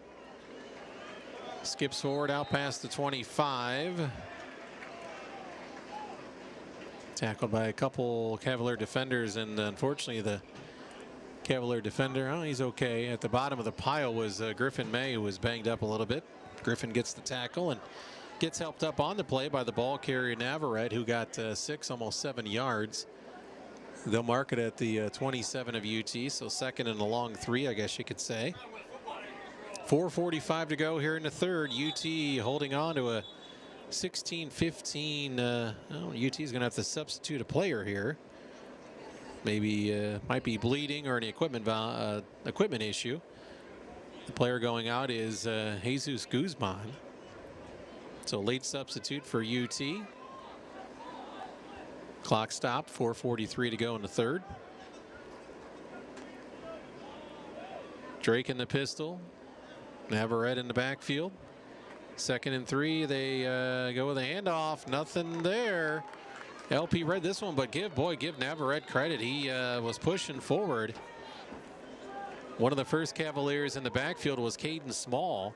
Skips forward out past the 25. Tackled by a couple Cavalier defenders, and unfortunately the Cavalier defender, oh, he's okay. At the bottom of the pile was Griffin May, who was banged up a little bit. Griffin gets the tackle and gets helped up on the play by the ball carrier Navarrete, who got 6, almost 7 yards. They'll mark it at the 27 of UT, so 2nd and a long 3, I guess you could say. 4:45 to go here in the third. UT holding on to a 16-15. UT is going to have to substitute a player here. Maybe might be bleeding or an equipment issue. The player going out is Jesus Guzman. So late substitute for UT. Clock stop, 4:43 to go in the third. Drake in the pistol. Navarrete in the backfield. 2nd and 3, they go with a handoff. Nothing there. LP read this one, but give Navarrete credit. He was pushing forward. One of the first Cavaliers in the backfield was Caden Small.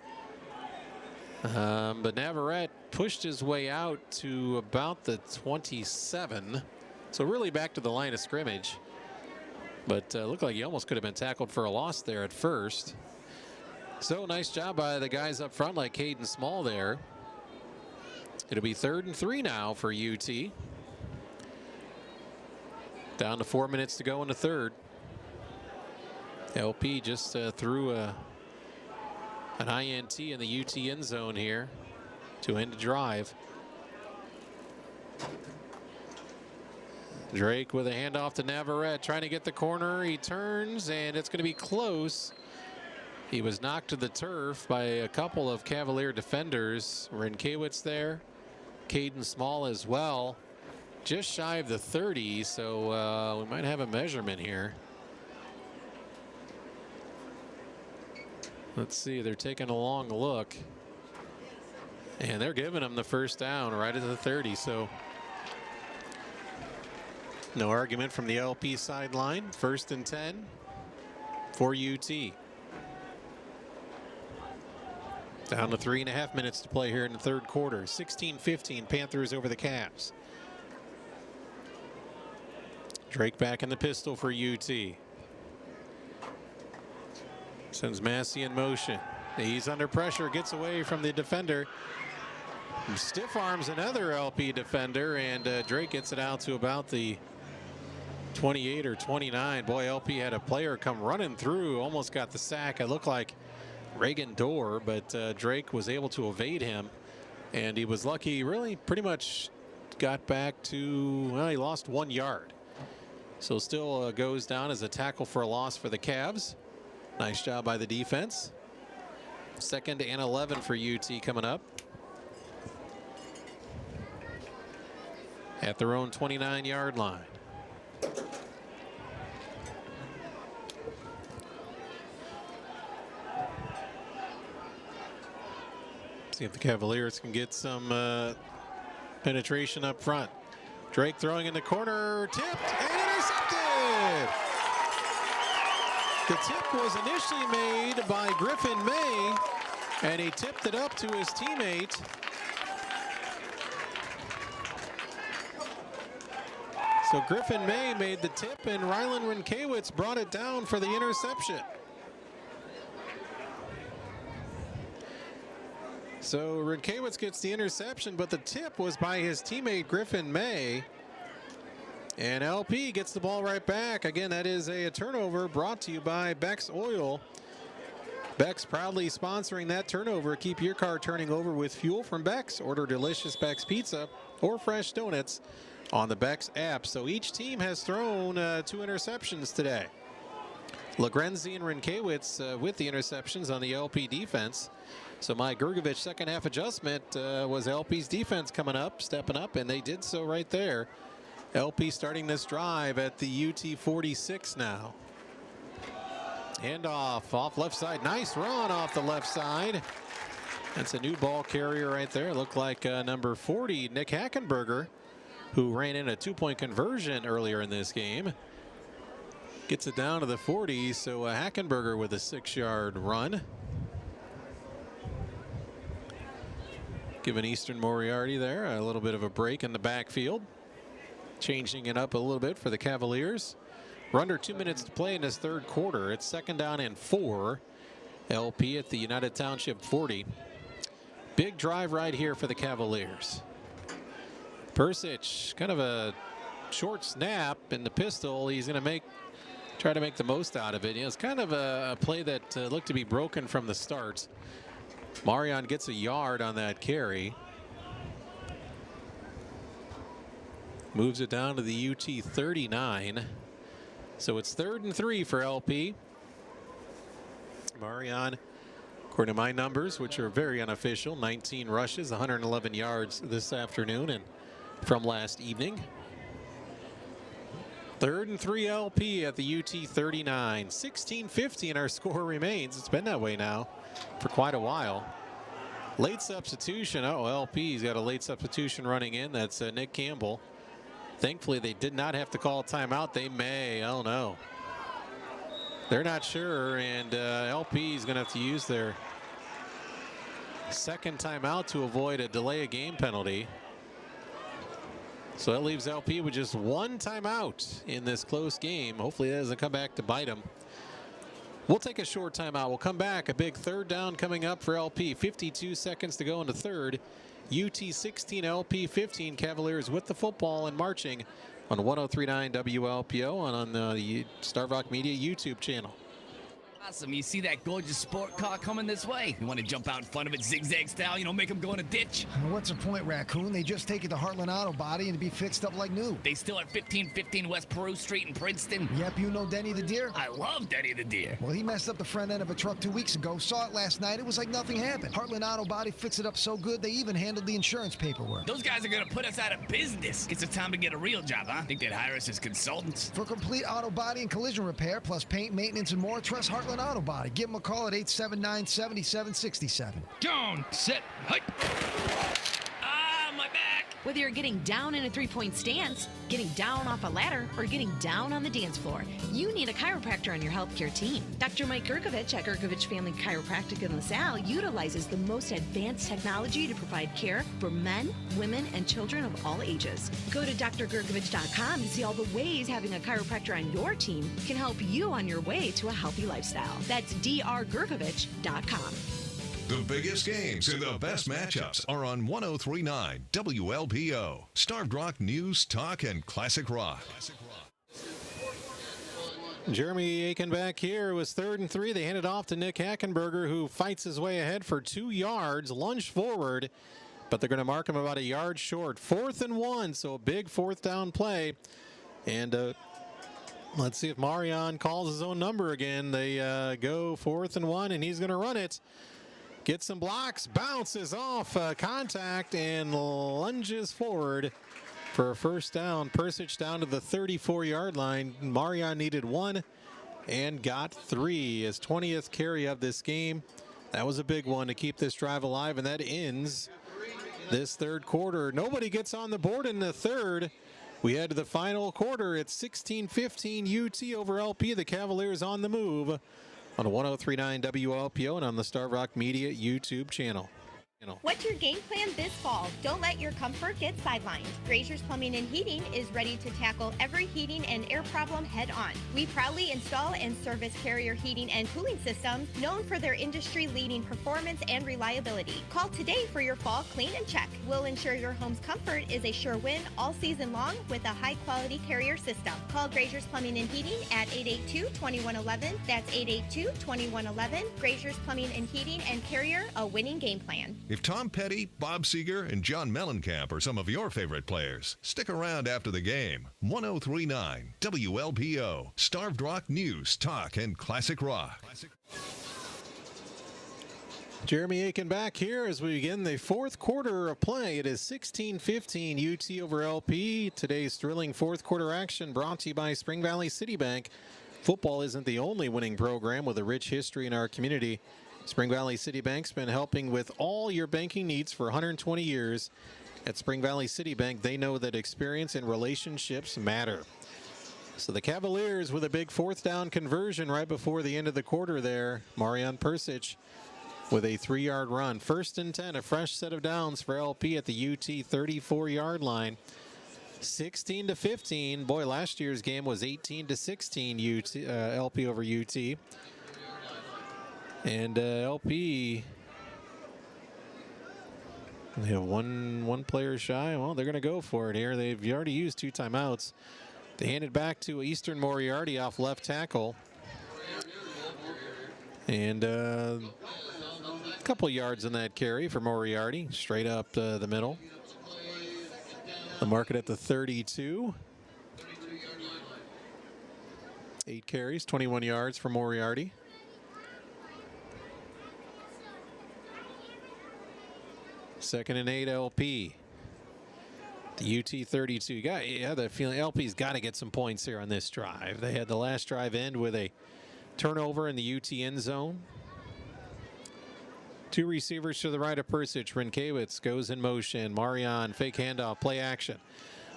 But Navarrete pushed his way out to about the 27. So really back to the line of scrimmage. But looked like he almost could have been tackled for a loss there at first. So nice job by the guys up front like Caden Small there. It'll be 3rd and 3 now for UT. Down to 4 minutes to go in the third. LP just threw an INT in the UT end zone here to end the drive. Drake with a handoff to Navarrete, trying to get the corner. He turns, and it's going to be close. He was knocked to the turf by a couple of Cavalier defenders. Renkiewicz there, Caden Small as well. Just shy of the 30, so we might have a measurement here. Let's see, they're taking a long look. And they're giving him the first down right at the 30, so no argument from the LP sideline. 1st and 10 for UT. Down to 3.5 minutes to play here in the third quarter. 16-15 Panthers over the Cavs. Drake back in the pistol for UT. Sends Massey in motion. He's under pressure, gets away from the defender. Stiff arms another LP defender, and Drake gets it out to about the 28 or 29. Boy, LP had a player come running through, almost got the sack. It looked like Reagan Dorr, but Drake was able to evade him, and he was lucky. Really pretty much got back to, well, he lost 1 yard. So still goes down as a tackle for a loss for the Cavs. Nice job by the defense. 2nd and 11 for UT coming up. At their own 29-yard line. See if the Cavaliers can get some penetration up front. Drake throwing in the corner, tipped and intercepted. The tip was initially made by Griffin May, and he tipped it up to his teammate. So Griffin May made the tip, and Rylan Renkiewicz brought it down for the interception. So Renkiewicz gets the interception, but the tip was by his teammate Griffin May. And LP gets the ball right back. Again, that is a turnover brought to you by Beck's Oil. Beck's proudly sponsoring that turnover. Keep your car turning over with fuel from Beck's. Order delicious Beck's pizza or fresh donuts on the Beck's app. So each team has thrown 2 interceptions today. Lagrenzi and Renkiewicz with the interceptions on the LP defense. So Mike Gergovich second half adjustment was LP's defense coming up, stepping up, and they did so right there. LP starting this drive at the UT 46 now. Handoff off left side. Nice run off the left side. That's a new ball carrier right there. Looked like number 40, Nick Hackenberger, who ran in a 2-point conversion earlier in this game. Gets it down to the 40, so Hackenberger with a 6-yard run. Giving Eastern Moriarty there a little bit of a break in the backfield. Changing it up a little bit for the Cavaliers. We're under 2 minutes to play in this third quarter. It's 2nd down and 4. LP at the United Township 40. Big drive right here for the Cavaliers. Persic, kind of a short snap in the pistol. He's going to try to make the most out of it. It's kind of a play that looked to be broken from the start. Marion gets a yard on that carry. Moves it down to the UT 39. So it's 3rd and 3 for LP. Marion, according to my numbers, which are very unofficial, 19 rushes, 111 yards this afternoon and from last evening. 3rd and 3 LP at the UT 39. 16-15 our score remains. It's been that way now for quite a while. Late substitution. Oh, LP's got a late substitution running in. That's Nick Campbell. Thankfully, they did not have to call a timeout. They may. I don't know. They're not sure, and LP is going to have to use their second timeout to avoid a delay of game penalty. So that leaves LP with just one timeout in this close game. Hopefully that doesn't come back to bite them. We'll take a short timeout. We'll come back. A big third down coming up for LP. 52 seconds to go in the third. UT 16, LP 15. Cavaliers with the football and marching on 103.9 WLPO and on the Starved Rock Media YouTube channel. Awesome. You see that gorgeous sport car coming this way? You want to jump out in front of it zigzag style, make them go in a ditch? What's the point, Raccoon? They just take it to Heartland Auto Body and be fixed up like new. They still at 1515 West Peru Street in Princeton? Yep, you know Denny the Deer? I love Denny the Deer. Well, he messed up the front end of a truck 2 weeks ago. Saw it last night. It was like nothing happened. Heartland Auto Body fixed it up so good they even handled the insurance paperwork. Those guys are going to put us out of business. It's time to get a real job, huh? Think they'd hire us as consultants? For complete auto body and collision repair, plus paint, maintenance, and more, trust Heartland Auto Body. Give them a call at 879-7767. Down, set, hike. Ah, my back. Whether you're getting down in a three-point stance, getting down off a ladder, or getting down on the dance floor, you need a chiropractor on your healthcare team. Dr. Mike Gergovich at Gergovich Family Chiropractic in LaSalle utilizes the most advanced technology to provide care for men, women, and children of all ages. Go to drgergovich.com to see all the ways having a chiropractor on your team can help you on your way to a healthy lifestyle. That's drgergovich.com. The biggest games and the best matchups are on 103.9 WLPO. Starved Rock News, Talk, and Classic Rock. Jeremy Aiken back here. It was 3rd and 3. They hand it off to Nick Hackenberger, who fights his way ahead for 2 yards, lunged forward, but they're going to mark him about a yard short. 4th and 1, so a big 4th down play. And let's see if Marion calls his own number again. They go 4th and 1, and he's going to run it. Gets some blocks, bounces off contact, and lunges forward for a first down. Persich down to the 34-yard line. Marion needed 1 and got 3. His 20th carry of this game. That was a big one to keep this drive alive, and that ends this third quarter. Nobody gets on the board in the third. We head to the final quarter. It's 16-15 UT over LP. The Cavaliers on the move on 103.9 WLPO and on the Starved Rock Media YouTube channel. What's your game plan this fall? Don't let your comfort get sidelined. Grazier's Plumbing and Heating is ready to tackle every heating and air problem head on. We proudly install and service Carrier heating and cooling systems known for their industry-leading performance and reliability. Call today for your fall clean and check. We'll ensure your home's comfort is a sure win all season long with a high-quality Carrier system. Call Grazier's Plumbing and Heating at 882-2111. That's 882-2111. Grazier's Plumbing and Heating and Carrier, a winning game plan. If Tom Petty, Bob Seeger, and John Mellencamp are some of your favorite players, stick around after the game. 103.9 WLPO, Starved Rock News, Talk, and Classic Rock. Jeremy Aiken back here as we begin the fourth quarter of play. It is 16-15 UT over LP. Today's thrilling fourth quarter action brought to you by Spring Valley City Bank. Football isn't the only winning program with a rich history in our community. Spring Valley City Bank's been helping with all your banking needs for 120 years. At Spring Valley City Bank, they know that experience and relationships matter. So the Cavaliers with a big 4th down conversion right before the end of the quarter there. Marion Persich with a 3-yard run. 1st and 10, a fresh set of downs for LP at the UT 34-yard line. 16-15. Boy, last year's game was 18-16 LP over UT. And LP, they have one player shy. Well, they're going to go for it here. They've already used 2 timeouts. They hand it back to Eastern Moriarty off left tackle. And a couple yards in that carry for Moriarty, straight up the middle. The market at the 32. 8 carries, 21 yards for Moriarty. Second and 8 LP. The UT 32. You had that feeling LP's got to get some points here on this drive. They had the last drive end with a turnover in the UT end zone. 2 receivers to the right of Persich. Rinkewitz goes in motion. Marion, fake handoff, play action.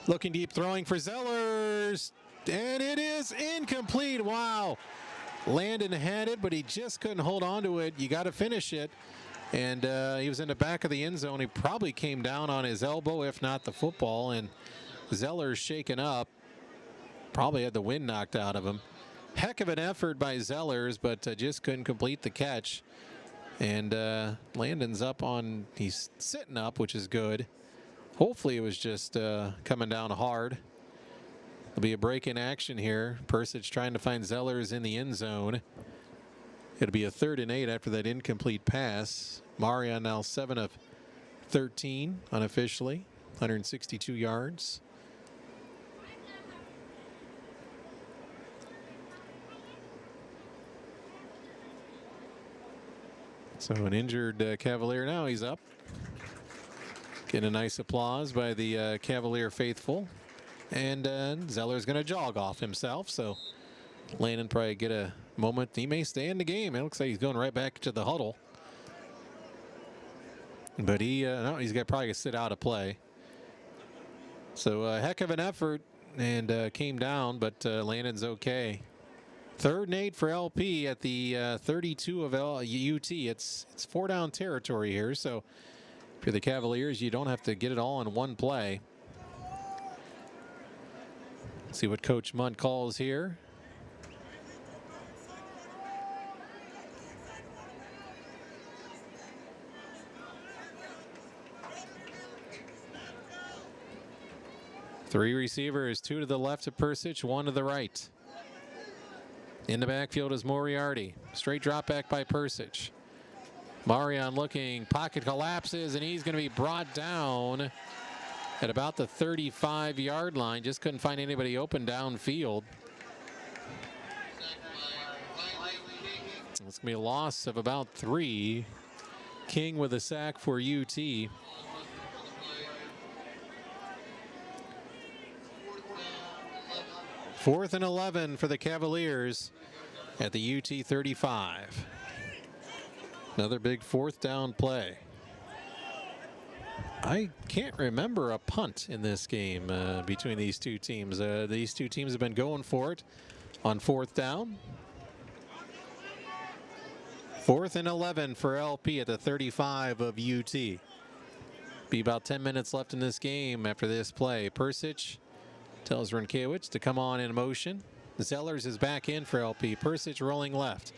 Looking deep, throwing for Zellers. And it is incomplete. Wow. Landon had it, but he just couldn't hold on to it. You got to finish it. And he was in the back of the end zone. He probably came down on his elbow, if not the football. And Zellers shaken up. Probably had the wind knocked out of him. Heck of an effort by Zellers, but just couldn't complete the catch. And Landon's up on, he's sitting up, which is good. Hopefully it was just coming down hard. There'll be a break in action here. Persich trying to find Zellers in the end zone. It'll be a 3rd and 8 after that incomplete pass. Marion now 7 of 13 unofficially, 162 yards. So an injured Cavalier now, he's up. Getting a nice applause by the Cavalier faithful. And Zeller's going to jog off himself, so Landon probably get a moment. He may stay in the game. It looks like he's going right back to the huddle. But no, he's probably going to sit out of play. So a heck of an effort, and came down, but Landon's okay. 3rd and 8 for LP at the 32 of UT. It's 4-down territory here, so if you're the Cavaliers, you don't have to get it all in one play. Let's see what Coach Munt calls here. Three receivers, 2 to the left of Persich, 1 to the right. In the backfield is Moriarty. Straight drop back by Persich. Marion looking, pocket collapses, and he's going to be brought down at about the 35-yard line. Just couldn't find anybody open downfield. It's going to be a loss of about 3. King with a sack for UT. Fourth and 11 for the Cavaliers at the UT 35. Another big 4th down play. I can't remember a punt in this game between these two teams. These two teams have been going for it on 4th down. 4th and 11 for LP at the 35 of UT. Be about 10 minutes left in this game after this play. Persich tells Rinkiewicz to come on in motion. Zellers is back in for LP. Persich rolling left.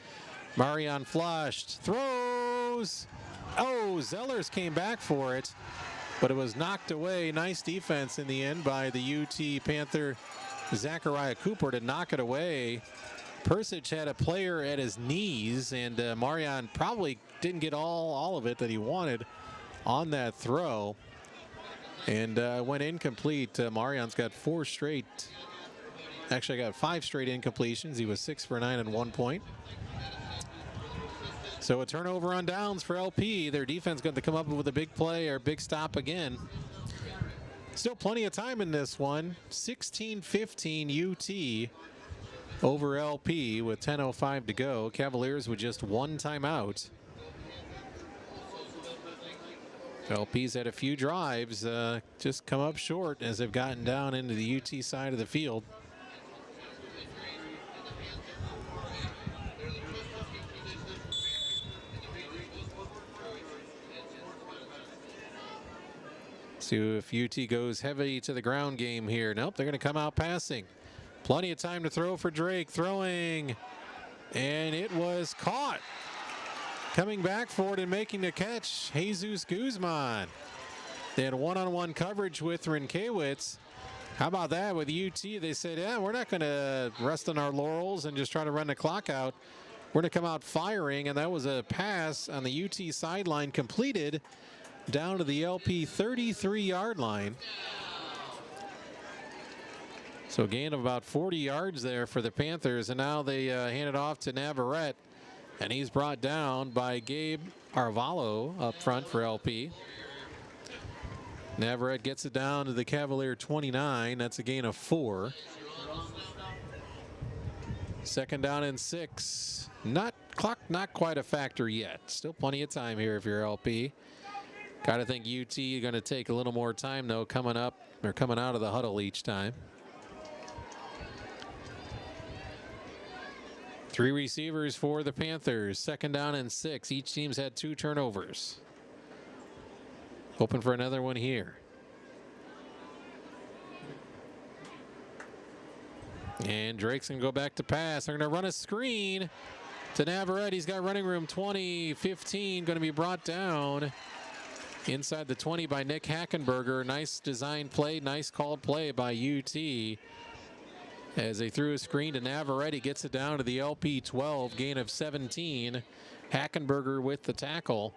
Marion flushed. Throws. Oh, Zellers came back for it, but it was knocked away. Nice defense in the end by the UT Panther, Zachariah Cooper, to knock it away. Persich had a player at his knees, and Marion probably didn't get all of it that he wanted on that throw. And went incomplete. Marion's got 4 straight. Actually, got 5 straight incompletions. He was 6 for 9 and 1 point. So a turnover on downs for LP. Their defense got to come up with a big play or big stop again. Still plenty of time in this one. 16-15 UT over LP with 10:05 to go. Cavaliers with just 1 timeout. LP's had a few drives, just come up short as they've gotten down into the UT side of the field. See if UT goes heavy to the ground game here. Nope, they're going to come out passing. Plenty of time to throw for Drake. Throwing, and it was caught. Coming back for it and making the catch, Jesus Guzman. They had one-on-one coverage with Rinkiewicz. How about that with UT? They said, yeah, we're not going to rest on our laurels and just try to run the clock out. We're going to come out firing, and that was a pass on the UT sideline completed down to the LP 33-yard line. So a gain of about 40 yards there for the Panthers, and now they hand it off to Navarrete. And he's brought down by Gabe Arvalo up front for LP. Navarrete gets it down to the Cavalier 29. That's a gain of 4. 2nd down and 6. Clock not quite a factor yet. Still plenty of time here if you're LP. Got to think UT going to take a little more time, though, coming up or coming out of the huddle each time. 3 receivers for the Panthers. 2nd down and 6. Each team's had 2 turnovers. Hoping for another one here. And Drake's going to go back to pass. They're going to run a screen to Navarrete. He's got running room 20, 15. Going to be brought down inside the 20 by Nick Hackenberger. Nice design play, nice called play by UT. As they threw a screen to Navarrete, gets it down to the LP 12, gain of 17. Hackenberger with the tackle.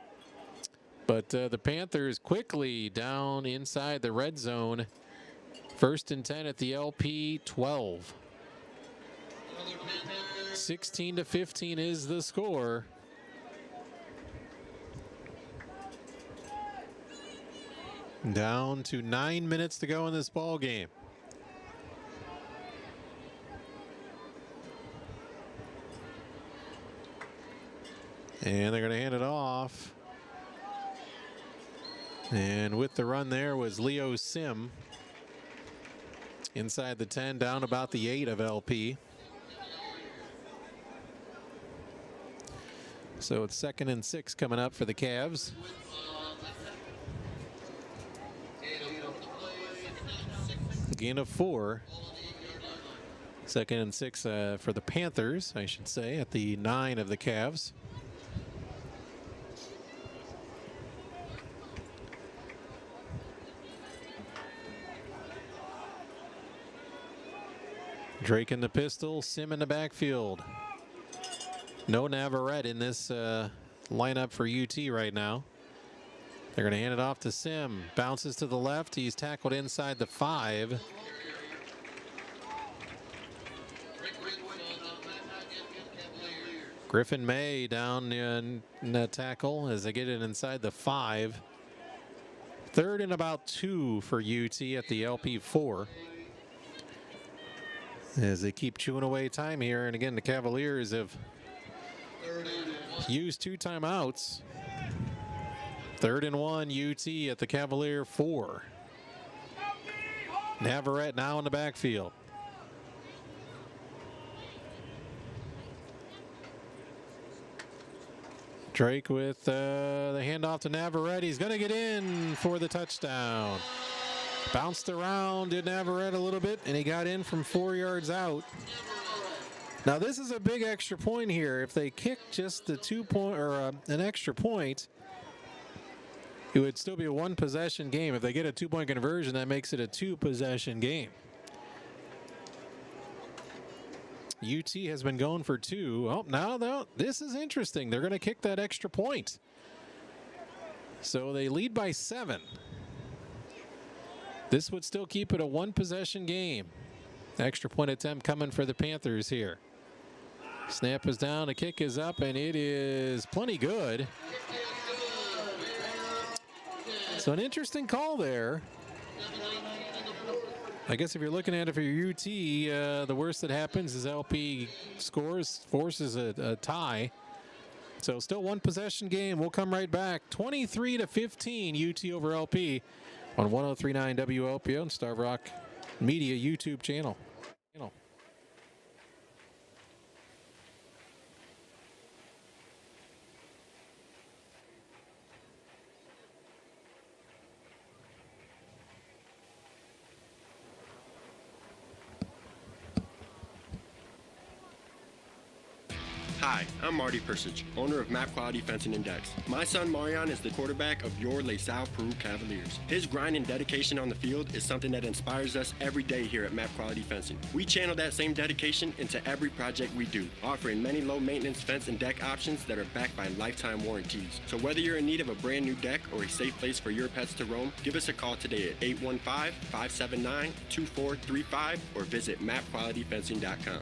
But the Panthers quickly down inside the red zone. 1st and 10 at the LP 12. 16-15 is the score. Down to 9 minutes to go in this ball game. And they're going to hand it off. And with the run there was Leo Sim. Inside the 10, down about the 8 of LP. So it's 2nd and 6 coming up for the Cavs. Gain of 4. 2nd and 6 for the Panthers, I should say, at the 9 of the Cavs. Drake in the pistol, Sim in the backfield. No Navarrete in this lineup for UT right now. They're going to hand it off to Sim. Bounces to the left. He's tackled inside the 5. Griffin May down in that tackle as they get it inside the 5. 3rd and about 2 for UT at the LP 4. As they keep chewing away time here. And again, the Cavaliers have used 2 timeouts. 3rd and 1 UT at the Cavalier 4. Navarrete now in the backfield. Drake with the handoff to Navarrete. He's going to get in for the touchdown. Bounced around, did Navarrete a little bit, and he got in from 4 yards out. Now this is a big extra point here. If they kick just the 2-point or an extra point, it would still be a 1-possession game. If they get a 2-point conversion, that makes it a 2-possession game. UT has been going for 2. Oh, now this is interesting. They're going to kick that extra point. So they lead by 7. This would still keep it a 1-possession game. Extra point attempt coming for the Panthers here. Snap is down, the kick is up, and it is plenty good. So an interesting call there. I guess if you're looking at it for your UT, the worst that happens is LP scores, forces a tie. So still 1-possession game. We'll come right back. 23-15 UT over LP on 103.9 WLPO and Star Rock Media YouTube channel. Hi, I'm Marty Persich, owner of Map Quality Fencing and Decks. My son Marion is the quarterback of your LaSalle Peru Cavaliers. His grind and dedication on the field is something that inspires us every day here at Map Quality Fencing. We channel that same dedication into every project we do, offering many low-maintenance fence and deck options that are backed by lifetime warranties. So whether you're in need of a brand new deck or a safe place for your pets to roam, give us a call today at 815-579-2435 or visit mapqualityfencing.com.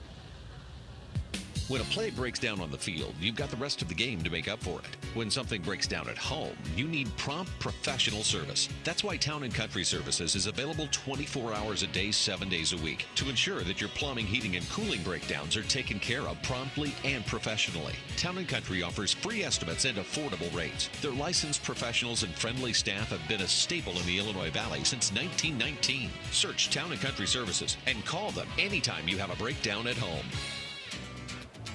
When a play breaks down on the field, you've got the rest of the game to make up for it. When something breaks down at home, you need prompt professional service. That's why Town & Country Services is available 24 hours a day, 7 days a week to ensure that your plumbing, heating, and cooling breakdowns are taken care of promptly and professionally. Town & Country offers free estimates and affordable rates. Their licensed professionals and friendly staff have been a staple in the Illinois Valley since 1919. Search Town & Country Services and call them anytime you have a breakdown at home.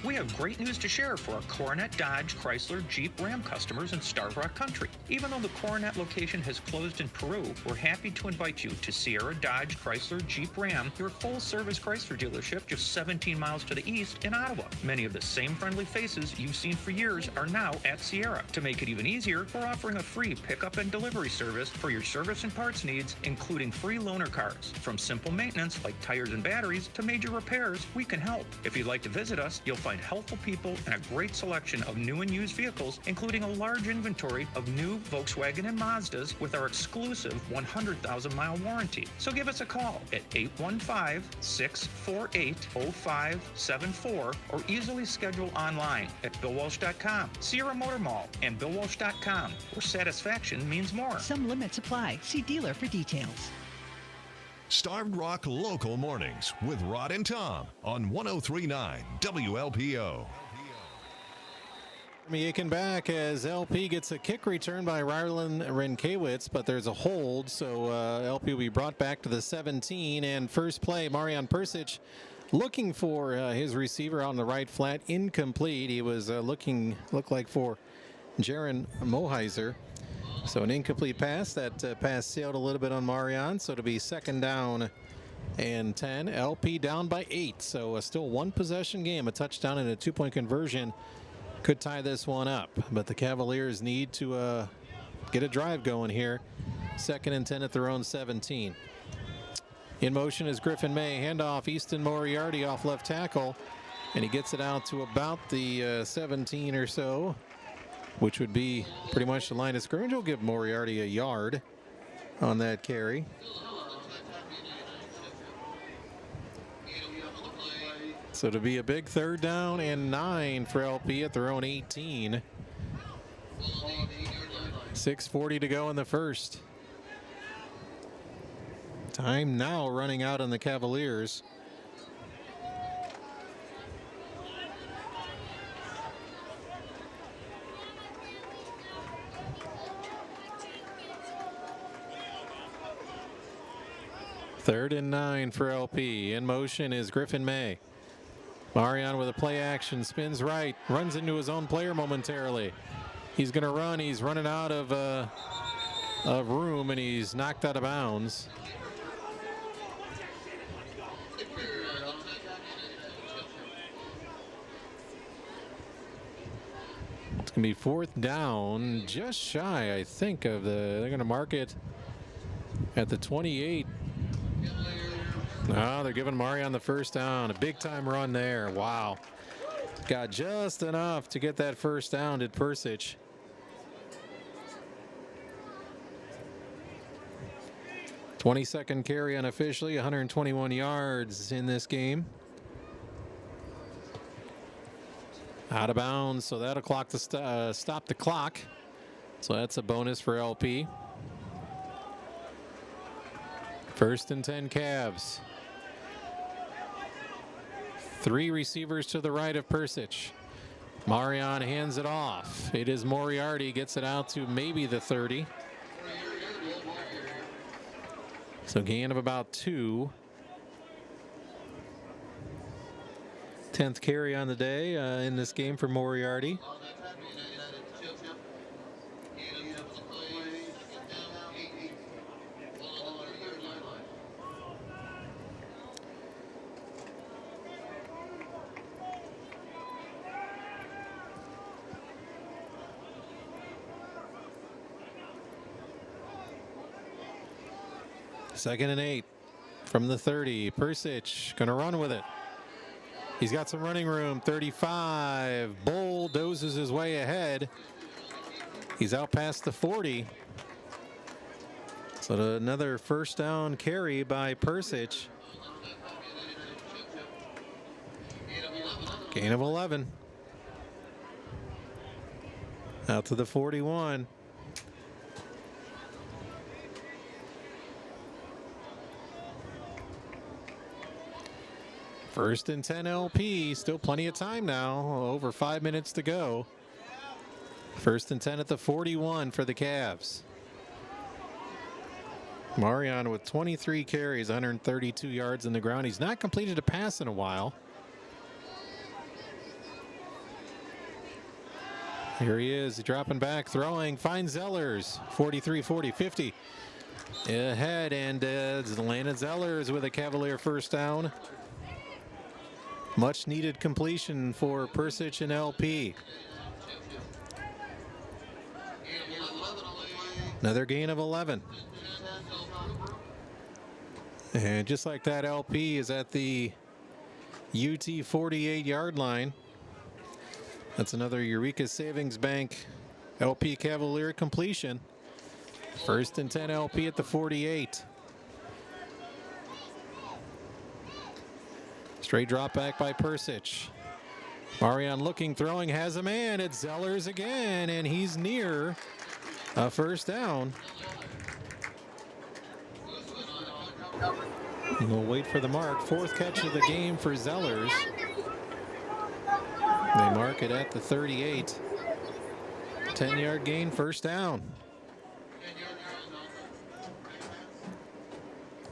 We have great news to share for our Coronet, Dodge, Chrysler, Jeep, Ram customers in Starved Rock Country. Even though the Coronet location has closed in Peru, we're happy to invite you to Sierra, Dodge, Chrysler, Jeep, Ram, your full-service Chrysler dealership just 17 miles to the east in Ottawa. Many of the same friendly faces you've seen for years are now at Sierra. To make it even easier, we're offering a free pickup and delivery service for your service and parts needs, including free loaner cars. From simple maintenance like tires and batteries to major repairs, we can help. If you'd like to visit us, you'll find helpful people and a great selection of new and used vehicles, including a large inventory of new Volkswagen and Mazdas with our exclusive 100,000-mile warranty. So give us a call at 815-648-0574 or easily schedule online at BillWalsh.com, Sierra Motor Mall, and BillWalsh.com, where satisfaction means more. Some limits apply. See dealer for details. Starved Rock Local Mornings with Rod and Tom on 103.9 WLPO. Aiken back as LP gets a kick return by Rylan Renkewitz, but there's a hold, so LP will be brought back to the 17. And first play, Marian Persic looking for his receiver on the right flat, incomplete. He was looked like for Jaron Moheiser. So an incomplete pass. That pass sailed a little bit on Marian, so it'll be second down and 10. LP down by 8, so still one possession game. A touchdown and a 2-point conversion could tie this one up, but the Cavaliers need to get a drive going here. Second and 10 at their own 17. In motion is Griffin May. Handoff Easton Moriarty off left tackle, and he gets it out to about the 17 or so, which would be pretty much the line of scrimmage. Will give Moriarty a yard on that carry. So to be a big third down and 9 for LP at their own 18. 6:40 to go in the first. Time now running out on the Cavaliers. Third and 9 for LP. In motion is Griffin May. Marian with a play action, spins right, runs into his own player momentarily. He's going to run. He's running out of room, and he's knocked out of bounds. It's going to be fourth down, just shy, I think, of they're going to mark it at the 28. No, they're giving Marian the first down. A big-time run there. Wow. Got just enough to get that first down, did Persic. '22nd carry unofficially, 121 yards in this game. Out of bounds, so that'll clock the stop the clock. So that's a bonus for LP. First and 10 Cavs. 3 receivers to the right of Persic. Marian hands it off. It is Moriarty, gets it out to maybe the 30. So gain of about 2. 10th carry on the day in this game for Moriarty. Second and 8 from the 30. Persic gonna run with it. He's got some running room. 35. Bulldozes his way ahead. He's out past the 40. So another first down carry by Persic. Gain of 11. Out to the 41. First and 10 LP. Still plenty of time now. Over 5 minutes to go. First and 10 at the 41 for the Cavs. Marion with 23 carries, 132 yards in the ground. He's not completed a pass in a while. Here he is, dropping back, throwing, finds Zellers, 43, 40, 50. Ahead, and landed Zellers with a Cavalier first down. Much needed completion for Persich and LP. Another gain of 11. And just like that, LP is at the UT 48-yard line. That's another Eureka Savings Bank LP Cavalier completion. First and 10 LP at the 48. Straight drop back by Persich. Marion looking, throwing, has a man. It's Zellers again, and he's near a first down. And we'll wait for the mark. Fourth catch of the game for Zellers. They mark it at the 38. 10-yard gain, first down.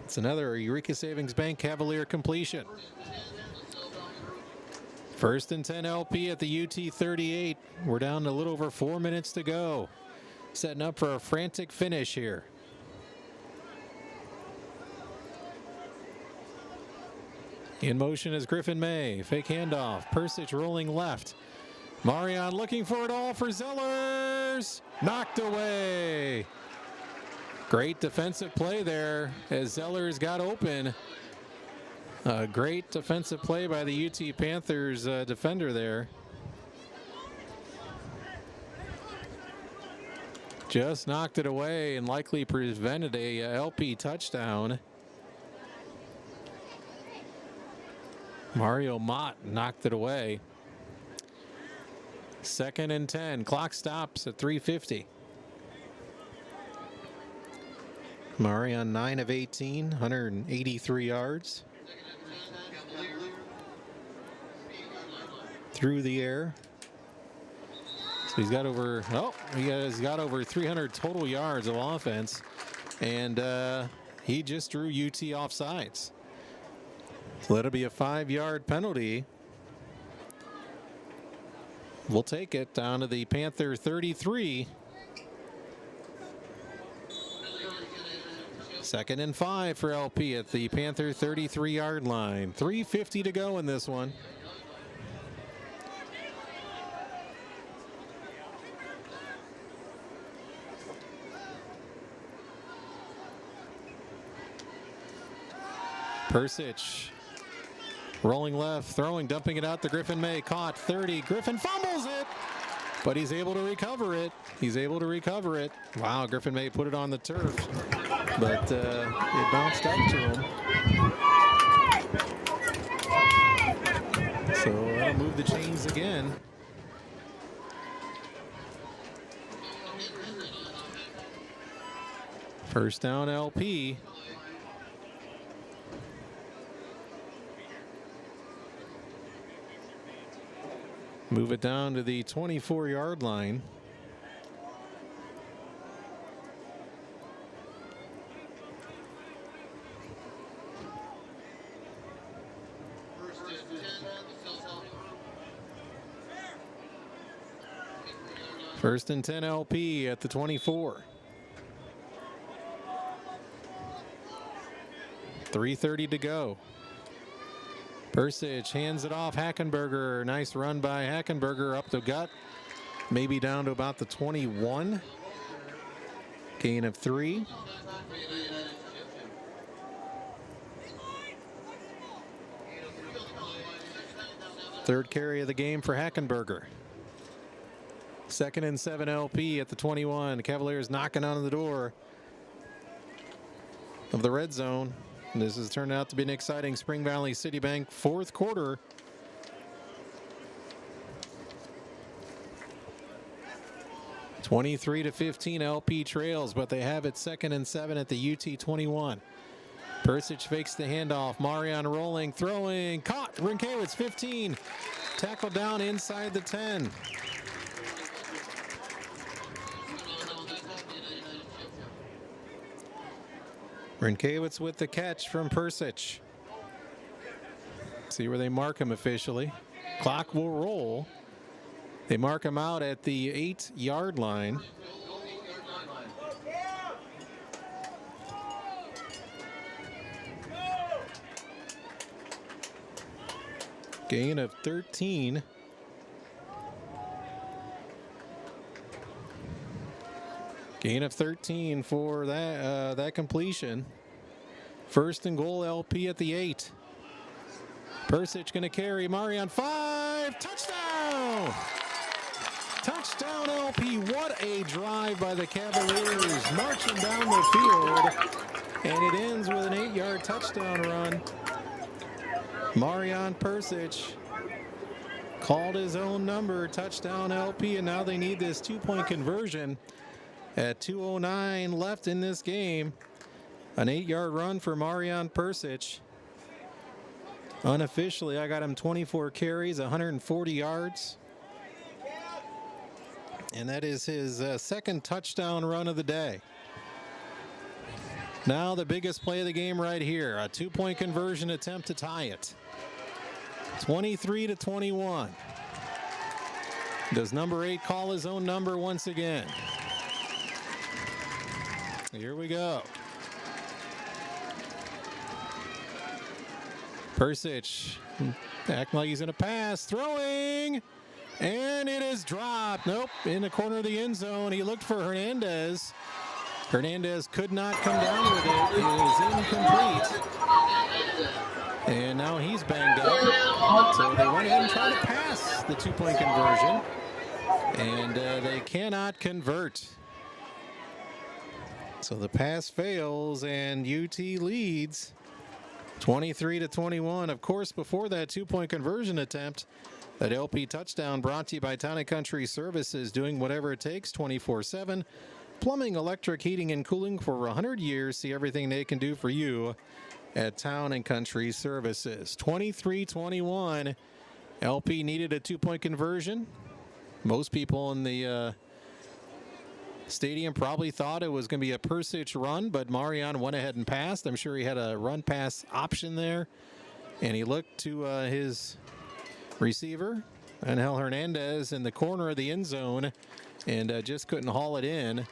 It's another Eureka Savings Bank Cavalier completion. First and 10 LP at the UT 38. We're down to a little over 4 minutes to go. Setting up for a frantic finish here. In motion is Griffin May. Fake handoff. Persich rolling left. Marion looking for it all for Zellers. Knocked away. Great defensive play there as Zellers got open. A great defensive play by the UT Panthers defender there. Just knocked it away and likely prevented a LP touchdown. Mario Mott knocked it away. Second and 10. Clock stops at 3:50. Marion 9 of 18, 183 yards. Through the air. So he's got over, he's got over 300 total yards of offense. And he just drew UT offsides. So that'll be a 5-yard penalty. We'll take it down to the Panther 33. Second and 5 for LP at the Panther 33-yard line. 3:50 to go in this one. Persich rolling left, throwing, dumping it out to Griffin May. Caught 30. Griffin fumbles it, but he's able to recover it. Wow, Griffin May put it on the turf, but it bounced up to him. So that'll move the chains again. First down LP. Move it down to the 24-yard line. First and 10 LP at the 24. 3:30 to go. Persich hands it off. Hackenberger. Nice run by Hackenberger up the gut. Maybe down to about the 21. Gain of 3. Third carry of the game for Hackenberger. Second and 7 LP at the 21. Cavaliers knocking on the door of the red zone. This has turned out to be an exciting Spring Valley City Bank fourth quarter. 23-15, LP trails, but they have it 2nd and 7 at the UT 21. Persich fakes the handoff. Marion rolling, throwing, caught. Rinkiewicz 15. Tackled down inside the 10. Rinkiewicz with the catch from Persich. See where they mark him officially. Clock will roll. They mark him out at the 8-yard line. Gain of 13. Gain of 13 for that completion. 1st and goal, LP at the 8. Persich going to carry. Marion 5. Touchdown! Touchdown, LP. What a drive by the Cavaliers. Marching down the field. And it ends with an 8-yard touchdown run. Marion Persich called his own number. Touchdown, LP. And now they need this 2-point conversion at 2:09 left in this game. An 8-yard run for Marion Persich. Unofficially, I got him 24 carries, 140 yards. And that is his second touchdown run of the day. Now the biggest play of the game right here. A 2-point conversion attempt to tie it. 23-21. Does number 8 call his own number once again? Here we go. Persich acting like he's going to pass, throwing, and it is dropped. Nope, in the corner of the end zone. He looked for Hernandez. Hernandez could not come down with it. It is incomplete. And now he's banged up. So they went ahead and tried to pass the 2-point conversion. And they cannot convert. So the pass fails and UT leads 23-21. Of course, before that 2-point conversion attempt, that LP touchdown brought to you by Town & Country Services, doing whatever it takes 24/7. Plumbing, electric, heating, and cooling for 100 years. See everything they can do for you at Town & Country Services. 23-21. LP needed a 2-point conversion. Most people in the stadium probably thought it was going to be a Persich run, but Marion went ahead and passed. I'm sure he had a run-pass option there. And he looked to his receiver, Angel Hernandez, in the corner of the end zone, and just couldn't haul it in.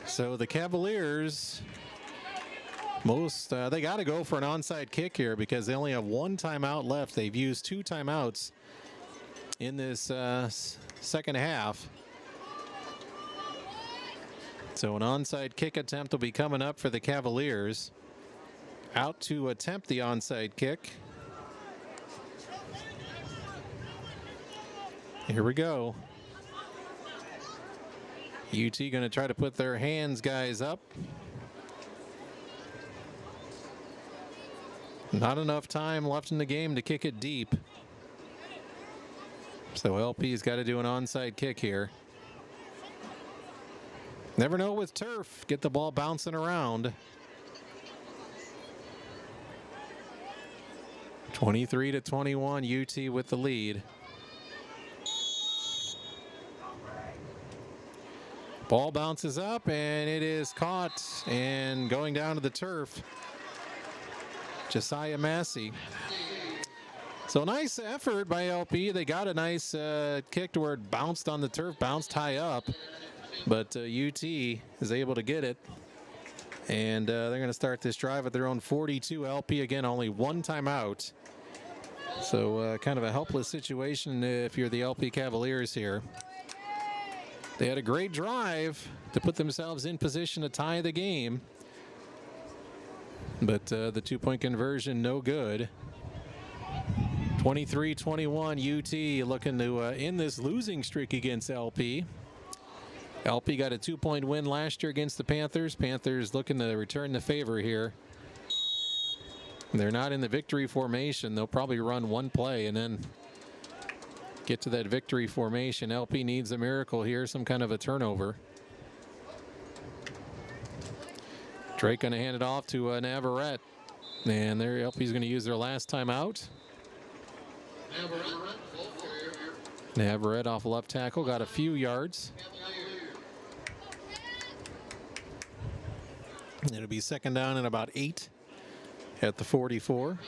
So the Cavaliers, they got to go for an onside kick here because they only have 1 timeout left. They've used 2 timeouts in this second half. So an onside kick attempt will be coming up for the Cavaliers. Out to attempt the onside kick. Here we go. UT going to try to put their hands guys up. Not enough time left in the game to kick it deep. So LP's got to do an onside kick here. Never know with turf. Get the ball bouncing around. 23-21, UT with the lead. Ball bounces up and it is caught and going down to the turf. Josiah Massey. So nice effort by LP. They got a nice kick to where it bounced on the turf, bounced high up. But UT is able to get it. And they're going to start this drive at their own 42. LP, again, only 1 timeout. So kind of a helpless situation if you're the LP Cavaliers here. They had a great drive to put themselves in position to tie the game. But the 2-point conversion, no good. 23-21, UT looking to end this losing streak against LP. LP got a 2-point win last year against the Panthers. Panthers looking to return the favor here. They're not in the victory formation. They'll probably run 1 play and then get to that victory formation. LP needs a miracle here, some kind of a turnover. Drake going to hand it off to Navarrete. And there, LP's going to use their last timeout. Navarrete off left tackle, got a few yards. It'll be second down and about 8 at the 44.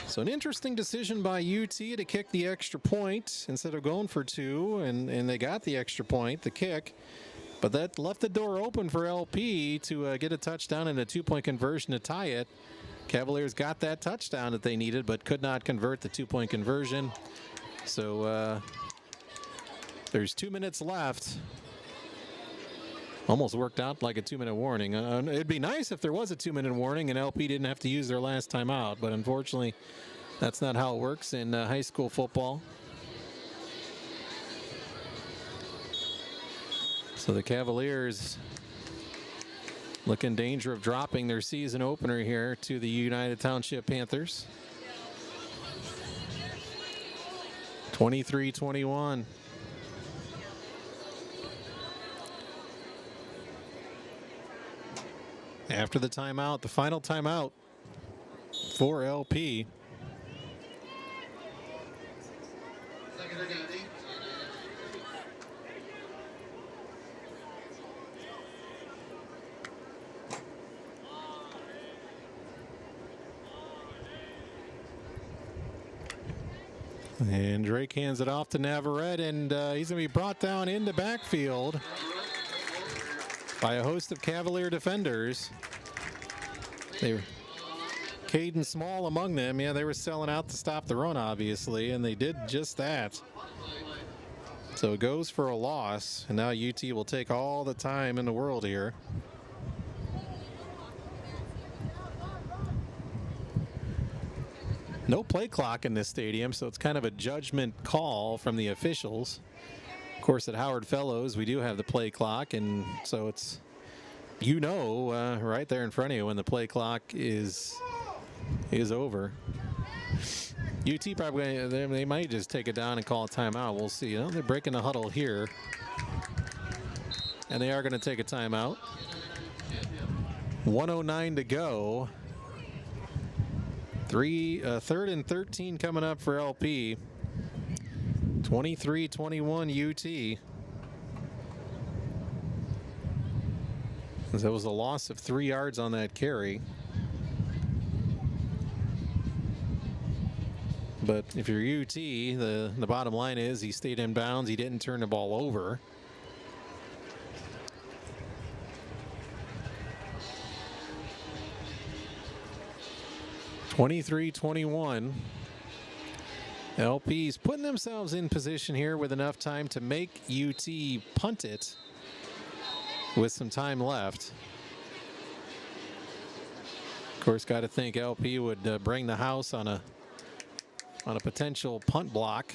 So an interesting decision by UT to kick the extra point instead of going for 2, and they got the extra point, the kick. But that left the door open for LP to get a touchdown and a 2-point conversion to tie it. Cavaliers got that touchdown that they needed, but could not convert the 2-point conversion. So there's 2 minutes left. Almost worked out like a 2-minute warning. It'd be nice if there was a 2-minute warning and LP didn't have to use their last timeout, but unfortunately, that's not how it works in high school football. So the Cavaliers look in danger of dropping their season opener here to the United Township Panthers. 23-21. After the timeout, the final timeout for LP. And Drake hands it off to Navarrete, and he's going to be brought down into backfield by a host of Cavalier defenders. They were Caden Small among them. Yeah, they were selling out to stop the run, obviously, and they did just that. So it goes for a loss, and now UT will take all the time in the world here. No play clock in this stadium, so it's kind of a judgment call from the officials. Of course, at Howard Fellows, we do have the play clock, and so it's, right there in front of you when the play clock is over. UT probably, they might just take it down and call a timeout. We'll see. They're breaking the huddle here, and they are going to take a timeout. 1:09 to go. Third and 13 coming up for LP. 23-21 UT. There was a loss of 3 yards on that carry. But if you're UT, the bottom line is he stayed in bounds. He didn't turn the ball over. (23-21). LP's putting themselves in position here with enough time to make UT punt it with some time left. Of course, got to think LP would bring the house on a potential punt block.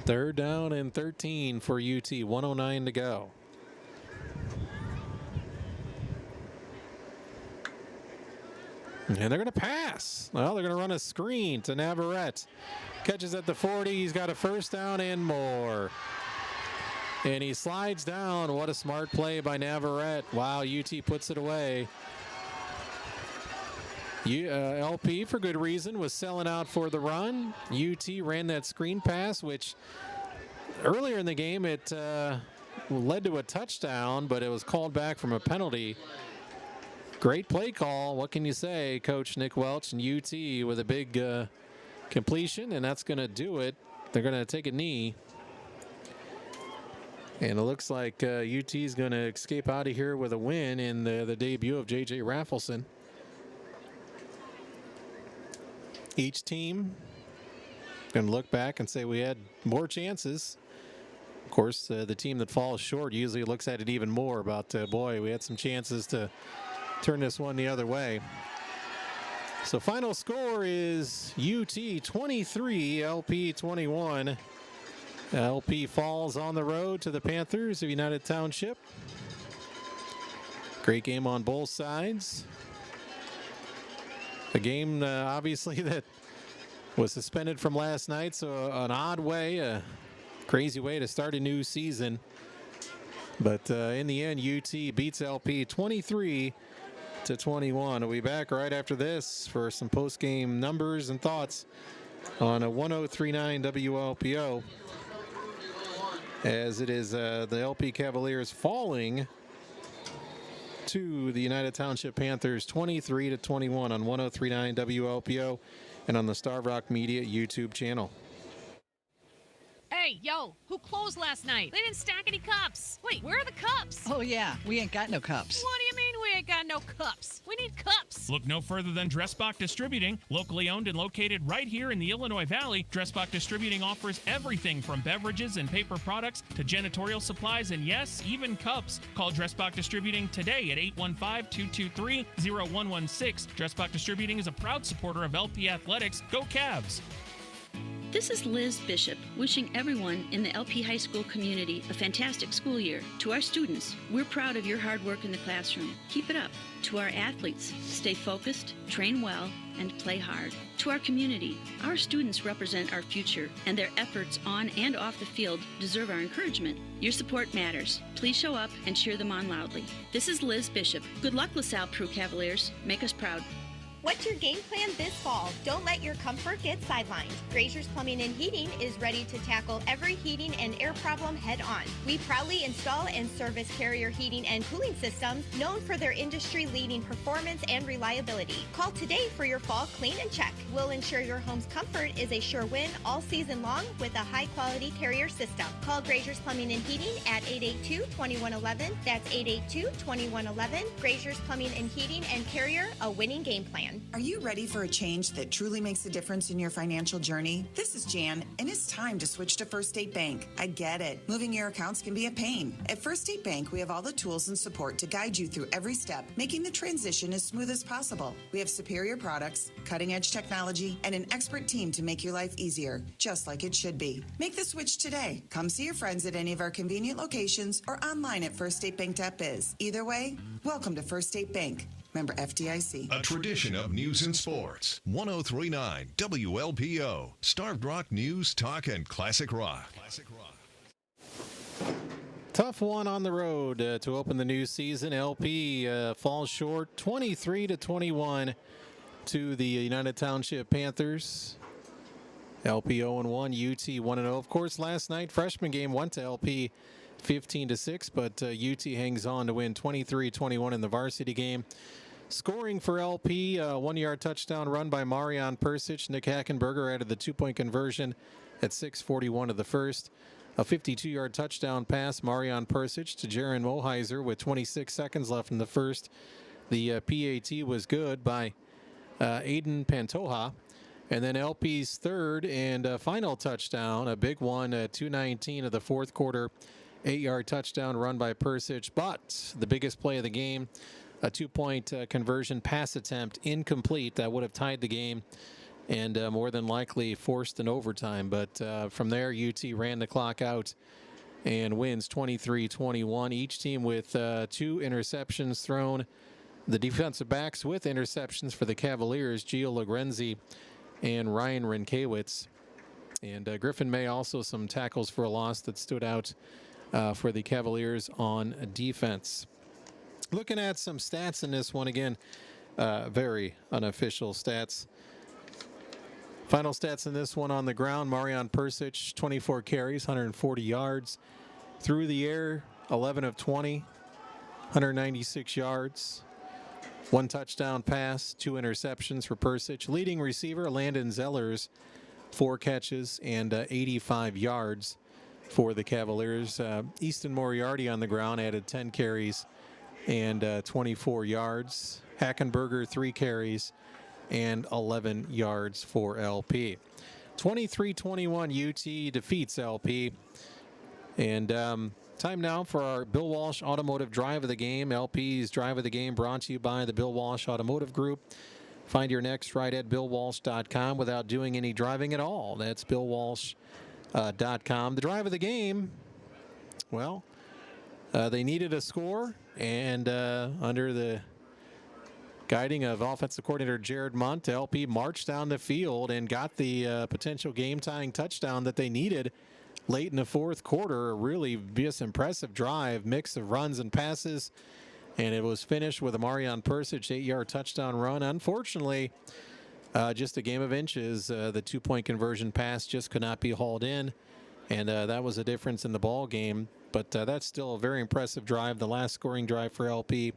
Third down and 13 for UT, 1:09 to go. And they're going to pass. Well, they're going to run a screen to Navarrete. Catches at the 40. He's got a first down and more. And he slides down. What a smart play by Navarrete. Wow, UT puts it away. LP, for good reason, was selling out for the run. UT ran that screen pass, which earlier in the game it led to a touchdown, but it was called back from a penalty. Great play call. What can you say? Coach Nick Welch and UT with a big completion, and that's going to do it. They're going to take a knee. And it looks like UT is going to escape out of here with a win in the debut of J.J. Raffleson. Each team going to look back and say we had more chances, Of course, the team that falls short usually looks at it even more about, boy, we had some chances to turn this one the other way. So final score is UT 23, LP 21. LP falls on the road to the Panthers of United Township. Great game on both sides. A game, obviously, that was suspended from last night, so an odd way, a crazy way to start a new season. But in the end, UT beats LP 23-21. We'll be back right after this for some post-game numbers and thoughts on a 103.9 WLPO. As it is the LP Cavaliers falling to the United Township Panthers 23-21 on 103.9 WLPO and on the Starved Rock Media YouTube channel. Hey, yo, who closed last night? They didn't stack any cups. Wait, where are the cups? Oh, yeah, we ain't got no cups. What do you mean we ain't got no cups? We need cups. Look no further than Dressbach Distributing. Locally owned and located right here in the Illinois Valley, Dressbach Distributing offers everything from beverages and paper products to janitorial supplies and, yes, even cups. Call Dressbach Distributing today at 815-223-0116. Dressbach Distributing is a proud supporter of LP Athletics. Go Cavs! This is Liz Bishop, wishing everyone in the LP High School community a fantastic school year. To our students, we're proud of your hard work in the classroom. Keep it up. To our athletes, stay focused, train well, and play hard. To our community, our students represent our future, and their efforts on and off the field deserve our encouragement. Your support matters. Please show up and cheer them on loudly. This is Liz Bishop. Good luck, LaSalle Peru Cavaliers. Make us proud. What's your game plan this fall? Don't let your comfort get sidelined. Grazer's Plumbing and Heating is ready to tackle every heating and air problem head on. We proudly install and service Carrier heating and cooling systems known for their industry-leading performance and reliability. Call today for your fall clean and check. We'll ensure your home's comfort is a sure win all season long with a high-quality Carrier system. Call Grazer's Plumbing and Heating at 882-2111. That's 882-2111. Grazer's Plumbing and Heating and Carrier, a winning game plan. Are you ready for a change that truly makes a difference in your financial journey? This is Jan, and it's time to switch to First State Bank. I get it. Moving your accounts can be a pain. At First State Bank, we have all the tools and support to guide you through every step, making the transition as smooth as possible. We have superior products, cutting-edge technology, and an expert team to make your life easier, just like it should be. Make the switch today. Come see your friends at any of our convenient locations or online at firststatebank.biz. Either way, welcome to First State Bank. Member FDIC. A tradition of news and sports. 103.9 WLPO. Starved Rock News, Talk, and Classic Rock. Tough one on the road to open the new season. LP falls short 23-21 to the United Township Panthers. LP 0-1, UT 1-0. Of course, last night, freshman game went to LP 15-6, but UT hangs on to win 23-21 in the varsity game. Scoring for LP, a 1-yard touchdown run by Marion Persic. Nick Hackenberger added the 2-point conversion at 6:41 of the first. A 52-yard touchdown pass, Marion Persic to Jaron Moheiser with 26 seconds left in the first. The PAT was good by Aiden Pantoja. And then LP's third and final touchdown, a big one at 2:19 of the fourth quarter. 8-yard touchdown run by Persic, but the biggest play of the game, a 2-point conversion pass attempt incomplete that would have tied the game and more than likely forced an overtime. But from there, UT ran the clock out and wins 23-21. Each team with 2 interceptions thrown. The defensive backs with interceptions for the Cavaliers, Gio Lagrenzi and Ryan Renkewitz. And Griffin May also some tackles for a loss that stood out for the Cavaliers on defense. Looking at some stats in this one again, very unofficial stats. Final stats in this one on the ground, Marion Persic, 24 carries, 140 yards. Through the air, 11 of 20, 196 yards. 1 touchdown pass, 2 interceptions for Persic. Leading receiver, Landon Zellers, 4 catches and 85 yards for the Cavaliers. Easton Moriarty on the ground added 10 carries and 24 yards. Hackenberger, 3 carries and 11 yards for LP. 23-21, UT defeats LP. And time now for our Bill Walsh Automotive Drive of the Game. LP's Drive of the Game brought to you by the Bill Walsh Automotive Group. Find your next ride at BillWalsh.com without doing any driving at all. That's BillWalsh.com. The Drive of the Game, well, they needed a score, and under the guiding of offensive coordinator Jared Munt, LP marched down the field and got the potential game-tying touchdown that they needed late in the fourth quarter. A really just impressive drive, mix of runs and passes, and it was finished with a Marion Persich 8-yard touchdown run. Unfortunately, just a game of inches. The two-point conversion pass just could not be hauled in, and that was a difference in the ball game. But that's still a very impressive drive, the last scoring drive for LP,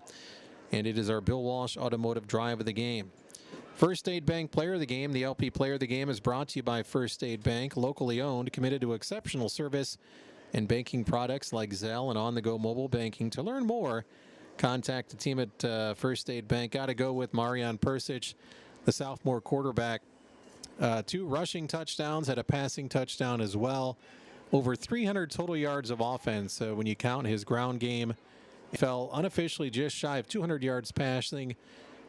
and it is our Bill Walsh Automotive Drive of the Game. First State Bank Player of the Game. The LP Player of the Game is brought to you by First State Bank, locally owned, committed to exceptional service and banking products like Zelle and on-the-go mobile banking. To learn more, contact the team at First State Bank. Got to go with Marion Persich, the sophomore quarterback. 2 rushing touchdowns, had a passing touchdown as well. Over 300 total yards of offense when you count his ground game. He fell unofficially just shy of 200 yards passing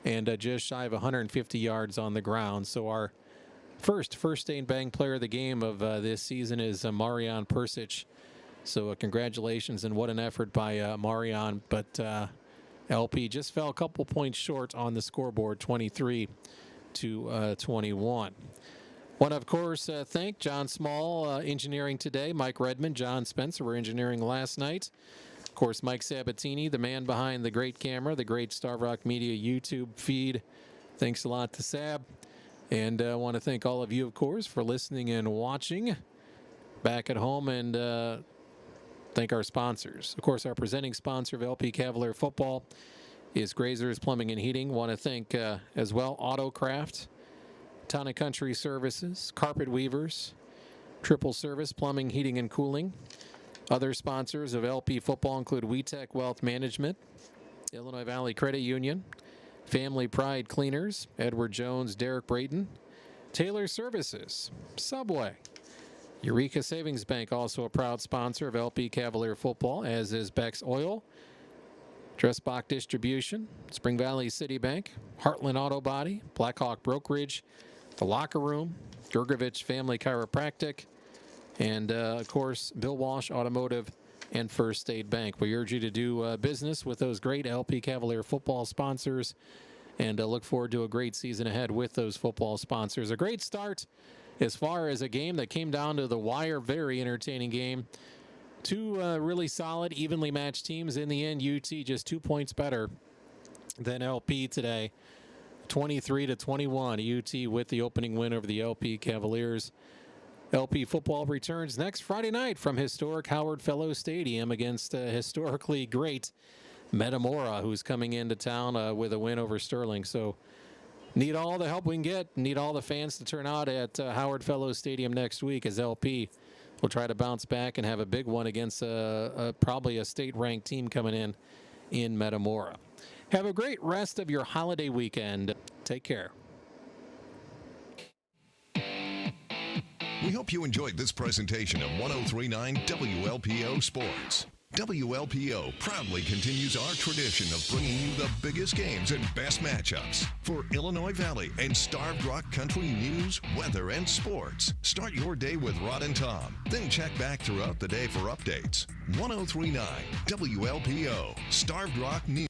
and just shy of 150 yards on the ground. So our First State Bank Player of the Game of this season is Marion Persich. So congratulations, and what an effort by Marion. But LP just fell a couple points short on the scoreboard, 23-21. Want to, of course, thank John Small, engineering today. Mike Redmond, John Spencer were engineering last night. Of course, Mike Sabatini, the man behind the great camera, the great Starved Rock Media YouTube feed. Thanks a lot to Sab. And I want to thank all of you, of course, for listening and watching back at home, and thank our sponsors. Of course, our presenting sponsor of LP Cavalier Football is Grazers Plumbing and Heating. Want to thank as well Autocraft, Town and Country Services, Carpet Weavers, Triple Service Plumbing, Heating, and Cooling. Other sponsors of LP Football include WeTech Wealth Management, Illinois Valley Credit Union, Family Pride Cleaners, Edward Jones, Derek Brayton, Taylor Services, Subway, Eureka Savings Bank, also a proud sponsor of LP Cavalier Football, as is Beck's Oil, Dressbach Distribution, Spring Valley City Bank, Heartland Auto Body, Blackhawk Brokerage, The Locker Room, Gergovich Family Chiropractic, and, of course, Bill Walsh Automotive and First State Bank. We urge you to do business with those great LP Cavalier football sponsors, and look forward to a great season ahead with those football sponsors. A great start as far as a game that came down to the wire, very entertaining game. 2 really solid, evenly matched teams. In the end, UT just 2 points better than LP today. 23-21, UT with the opening win over the LP Cavaliers. LP football returns next Friday night from historic Howard Fellows Stadium against historically great Metamora, who's coming into town with a win over Sterling. So need all the help we can get. Need all the fans to turn out at Howard Fellows Stadium next week, as LP will try to bounce back and have a big one against probably a state-ranked team coming in Metamora. Have a great rest of your holiday weekend. Take care. We hope you enjoyed this presentation of 103.9 WLPO Sports. WLPO proudly continues our tradition of bringing you the biggest games and best matchups. For Illinois Valley and Starved Rock Country news, weather, and sports, start your day with Rod and Tom. Then check back throughout the day for updates. 103.9 WLPO, Starved Rock News.